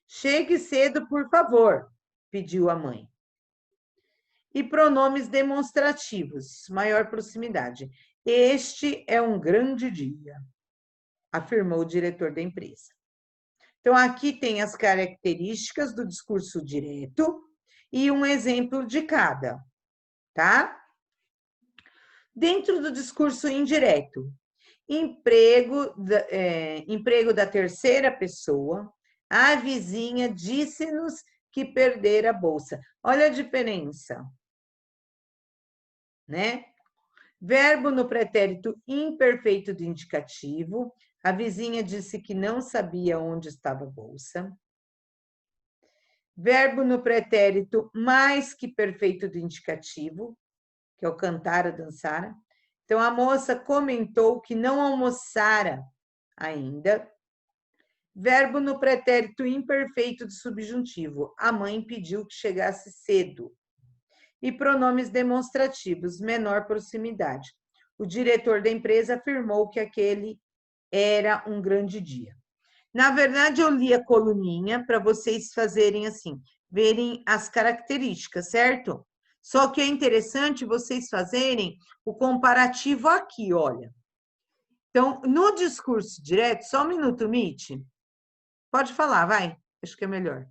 chegue cedo, por favor, pediu a mãe. E pronomes demonstrativos, maior proximidade. Este é um grande dia, afirmou o diretor da empresa. Então, aqui tem as características do discurso direto e um exemplo de cada, tá? Dentro do discurso indireto, emprego da terceira pessoa, a vizinha disse-nos que perdera a bolsa. Olha a diferença, né? Verbo no pretérito imperfeito do indicativo, a vizinha disse que não sabia onde estava a bolsa. Verbo no pretérito mais que perfeito do indicativo, que é o cantar, dançar. Então, a moça comentou que não almoçara ainda. Verbo no pretérito imperfeito do subjuntivo. A mãe pediu que chegasse cedo. E pronomes demonstrativos, menor proximidade. O diretor da empresa afirmou que aquele era um grande dia. Na verdade, eu li a coluninha para vocês fazerem assim, verem as características, certo? Só que é interessante vocês fazerem o comparativo aqui, olha. Então, no discurso direto, só um minuto, Mitty. Pode falar, vai. Acho que é melhor.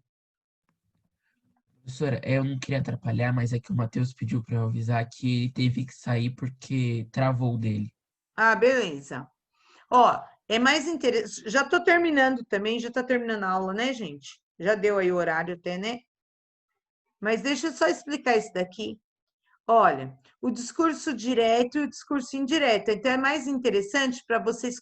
Professora, eu não queria atrapalhar, mas é que o Matheus pediu para eu avisar que ele teve que sair porque travou dele. Ah, beleza. Ó, é mais interessante. Já estou terminando também, já está terminando a aula, né, gente? Já deu aí o horário até, né? Mas deixa eu só explicar isso daqui. Olha, o discurso direto e o discurso indireto. Então, é mais interessante para vocês...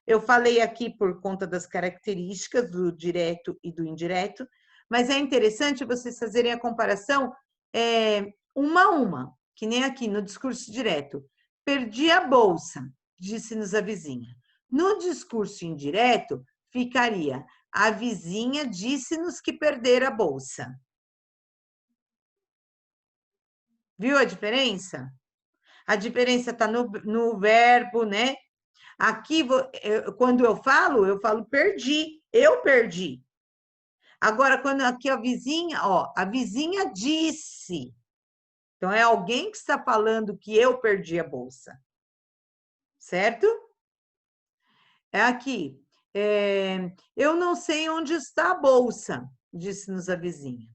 Eu falei aqui por conta das características do direto e do indireto, mas é interessante vocês fazerem a comparação uma a uma, que nem aqui no discurso direto. Perdi a bolsa, disse-nos a vizinha. No discurso indireto, ficaria: a vizinha disse-nos que perdera a bolsa. Viu a diferença? A diferença está no verbo, né? Aqui, quando eu falo perdi, eu perdi. Agora, quando aqui a vizinha, ó, a vizinha disse. Então, é alguém que está falando que eu perdi a bolsa. Certo? É aqui. Eu não sei onde está a bolsa. disse-nos a vizinha.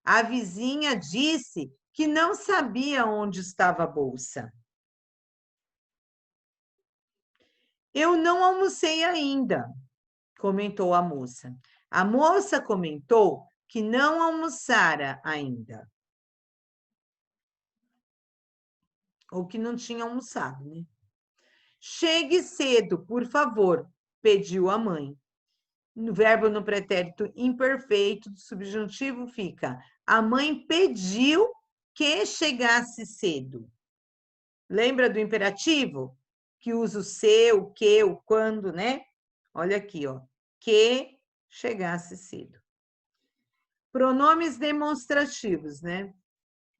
A vizinha disse que não sabia onde estava a bolsa. Eu não almocei ainda, comentou a moça. A moça comentou que não almoçara ainda. Ou que não tinha almoçado, né? Chegue cedo, por favor, pediu a mãe. No verbo no pretérito imperfeito do subjuntivo fica: a mãe pediu que chegasse cedo. Lembra do imperativo? Que usa o se, o que, o quando, né? Olha aqui, ó. Que chegasse cedo. Pronomes demonstrativos, né?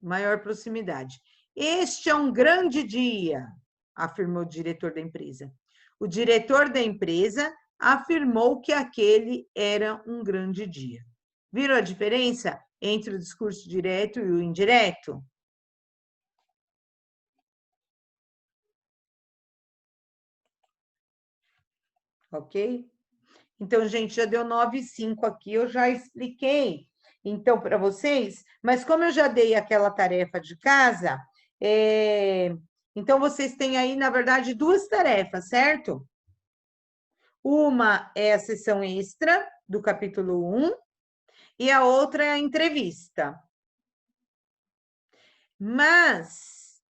Maior proximidade. Este é um grande dia, afirmou o diretor da empresa. O diretor da empresa afirmou que aquele era um grande dia. Viram a diferença entre o discurso direto e o indireto? Ok? Então, gente, já deu 9,5 aqui, eu já expliquei, então, para vocês, mas como eu já dei aquela tarefa de casa, então vocês têm aí, na verdade, duas tarefas, certo? Uma é a sessão extra do capítulo 1 e a outra é a entrevista. Mas,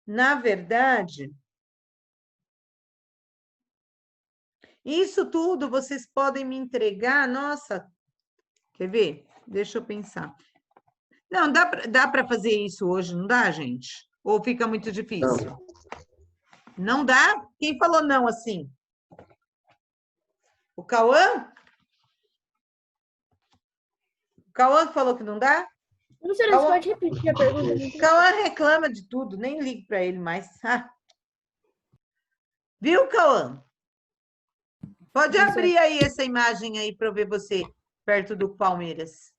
na verdade, isso tudo vocês podem me entregar, nossa, quer ver? Deixa eu pensar. Não, dá para fazer isso hoje, não dá, gente? Ou fica muito difícil? Não dá? Quem falou não assim? O Cauã? O Cauã falou que não dá? Professora, você pode repetir a pergunta? Cauã reclama de tudo, nem ligo para ele mais. Viu, Cauã? Pode abrir aí essa imagem aí para eu ver você perto do Palmeiras.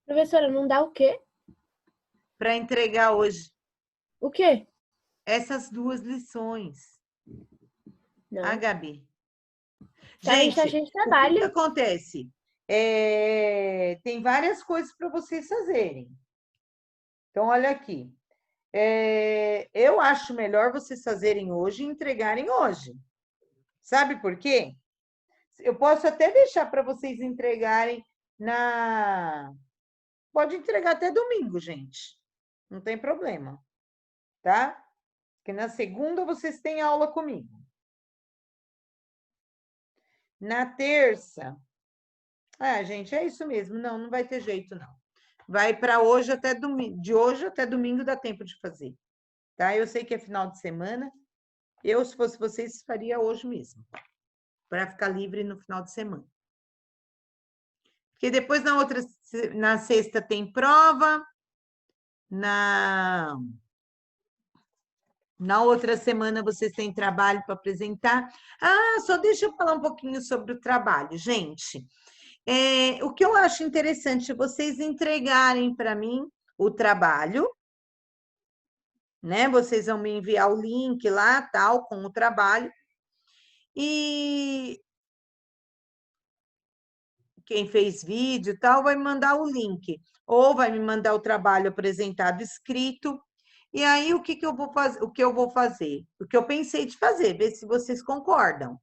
Professora, não dá o quê? Para entregar hoje. O quê? Essas duas lições. Não. A Gabi. Tá, Gente, a gente trabalha. o que acontece? Tem várias coisas para vocês fazerem. Então, olha aqui. Eu acho melhor vocês fazerem hoje e entregarem hoje. Sabe por quê? Eu posso até deixar para vocês entregarem na... Pode entregar até domingo, gente. Não tem problema. Tá? Porque na segunda vocês têm aula comigo. Na terça... gente, é isso mesmo. Não vai ter jeito, não. Vai para hoje até domingo. De hoje até domingo dá tempo de fazer. Tá? Eu sei que é final de semana. Eu, se fosse vocês, faria hoje mesmo. Para ficar livre no final de semana. Porque depois na sexta tem prova. Na outra semana vocês têm trabalho para apresentar. Só deixa eu falar um pouquinho sobre o trabalho, gente. O que eu acho interessante é vocês entregarem para mim o trabalho, né? Vocês vão me enviar o link lá, tal, com o trabalho. E quem fez vídeo e tal vai me mandar o link, ou vai me mandar o trabalho apresentado escrito. E aí, o que eu vou fazer? O que eu pensei de fazer, ver se vocês concordam.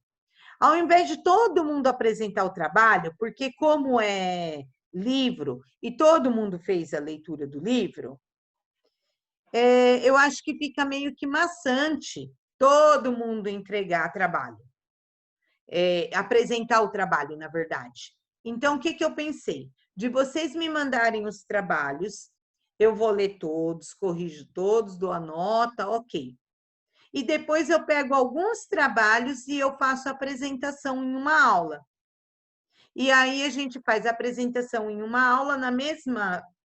Ao invés de todo mundo apresentar o trabalho, porque como é livro e todo mundo fez a leitura do livro, eu acho que fica meio que maçante todo mundo entregar trabalho. Apresentar o trabalho, na verdade. Então, o que eu pensei? De vocês me mandarem os trabalhos, eu vou ler todos, corrijo todos, dou a nota, ok. E depois eu pego alguns trabalhos e eu faço a apresentação em uma aula. E aí a gente faz a apresentação em uma aula,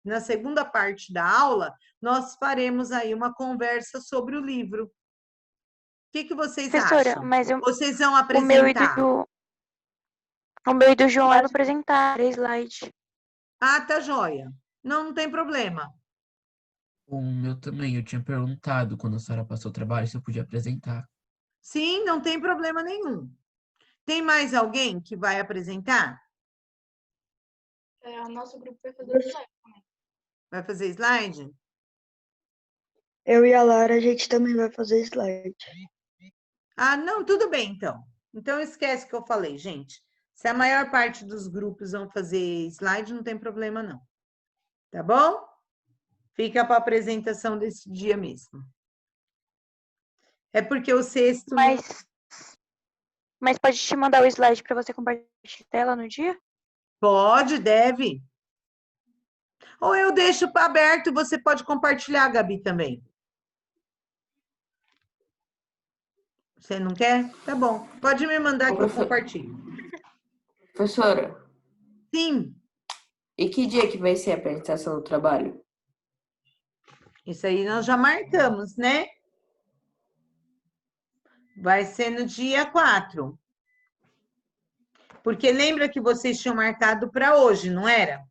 na segunda parte da aula, nós faremos aí uma conversa sobre o livro. O que vocês acham? Mas vocês vão apresentar? O meu e do João é apresentar 3 slides. Tá joia. Não tem problema. O meu também, eu tinha perguntado quando a senhora passou o trabalho se eu podia apresentar. Sim, não tem problema nenhum. Tem mais alguém que vai apresentar? O nosso grupo vai fazer slide também. Vai fazer slide? Eu e a Lara, a gente também vai fazer slide. Ah, não, tudo bem, então. Então, esquece o que eu falei, gente. Se a maior parte dos grupos vão fazer slide, não tem problema, não. Tá bom? Fica para apresentação desse dia mesmo. É porque o sexto... Mas pode te mandar o slide para você compartilhar ela no dia? Pode, deve. Ou eu deixo aberto e você pode compartilhar, Gabi, também. Você não quer? Tá bom. Pode me mandar que eu compartilho. Professora. Sim. E que dia que vai ser a apresentação do trabalho? Isso aí nós já marcamos, né? Vai ser no dia 4. Porque lembra que vocês tinham marcado para hoje, não era?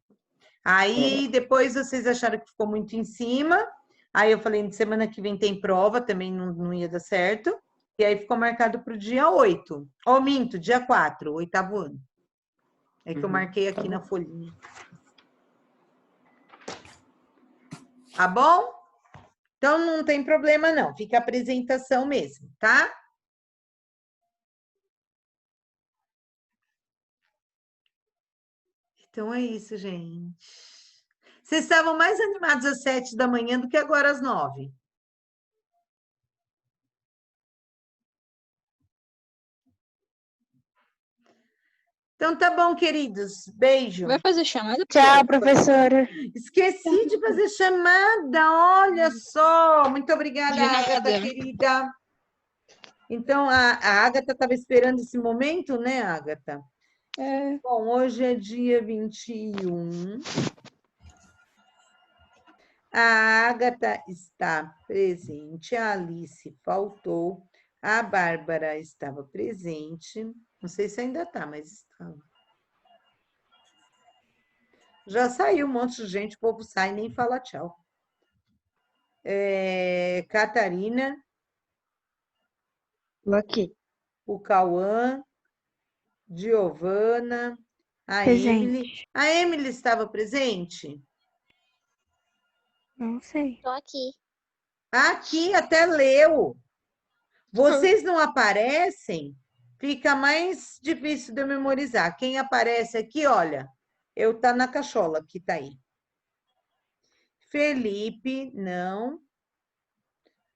Aí depois vocês acharam que ficou muito em cima. Aí eu falei, semana que vem tem prova, também não ia dar certo. E aí ficou marcado para o dia 8. Ou minto, dia 4, 8º ano. É que eu marquei aqui na folhinha. Tá bom? Então não tem problema não, fica a apresentação mesmo, tá? Então é isso, gente. Vocês estavam mais animados às 7 da manhã do que agora às 9. Então tá bom, queridos. Beijo. Vai fazer chamada? Tchau, professora. Esqueci de fazer chamada, olha só. Muito obrigada, Agatha, querida. Então, a Agatha estava esperando esse momento, né, Agatha? É. Bom, hoje é dia 21. A Agatha está presente, a Alice faltou, a Bárbara estava presente. Não sei se ainda está, mas estava. Já saiu um monte de gente, o povo sai e nem fala tchau. Catarina. Aqui. O Cauã. Giovana. A Presente. Emily. A Emily estava presente? Não sei. Tô aqui. Aqui até leu. Vocês não aparecem, fica mais difícil de eu memorizar. Quem aparece aqui, olha, eu tá na cachola que tá aí. Felipe, não.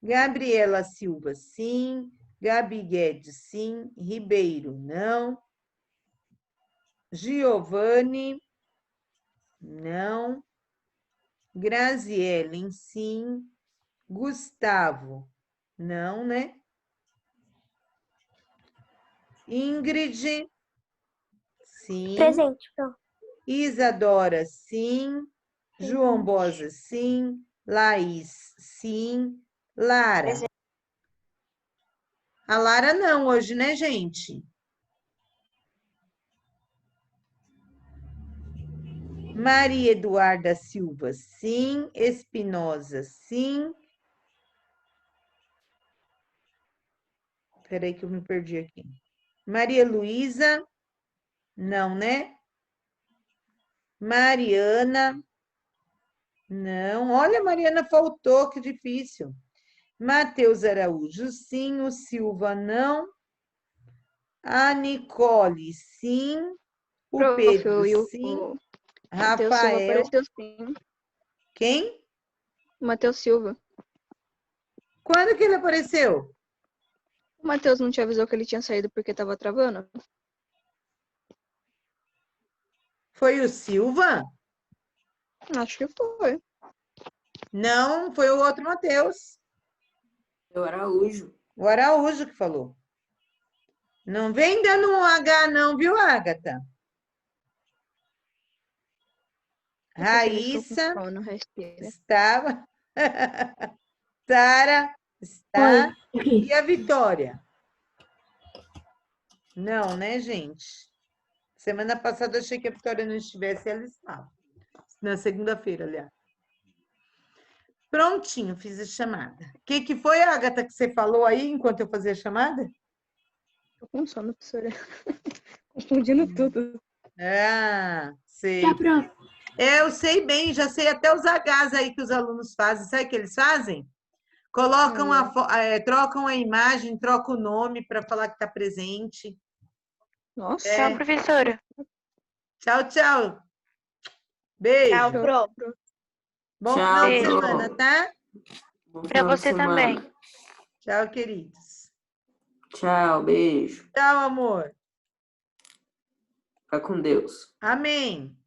Gabriela Silva, sim. Gabi Guedes, sim. Ribeiro, não. Giovanni, não. Graziellen, sim. Gustavo, não, né? Ingrid, sim. Presente, Pro. Isadora, sim. João Bosa, sim. Laís, sim. Lara. Presente. A Lara não hoje, né, gente? Maria Eduarda Silva, sim. Espinosa, sim. Espera aí que eu me perdi aqui. Maria Luísa, não, né? Mariana, não. Olha, Mariana faltou, que difícil. Matheus Araújo, sim. O Silva, não. A Nicole, sim. O Pedro, sim. Rafael. Apareceu sim. Quem? O Matheus Silva. Quando que ele apareceu? O Matheus não te avisou que ele tinha saído porque tava travando? Foi o Silva? Acho que foi. Não, foi o outro Matheus. O Araújo. O Araújo que falou. Não vem dando um H não, viu, Agatha? Raíssa estava. Sara está. E a Vitória? Não, né, gente? Semana passada eu achei que a Vitória não estivesse, ela estava. Na segunda-feira, aliás. Prontinho, fiz a chamada. O que foi, Agatha, que você falou aí enquanto eu fazia a chamada? Tô com sono, professora. Confundindo tudo. Ah, sei. Tá, prof. Eu sei bem, já sei até os Hs aí que os alunos fazem. Sabe o que eles fazem? Colocam trocam a imagem, trocam o nome para falar que está presente. Nossa. Tchau, professora. Tchau, tchau. Tchau, Beijo. Pro. Bom Tchau, final de Beijo. semana, tá? Bom Pra final de você também. semana. Tchau, queridos. Tchau, beijo. Tchau, amor. Fica com Deus. Amém.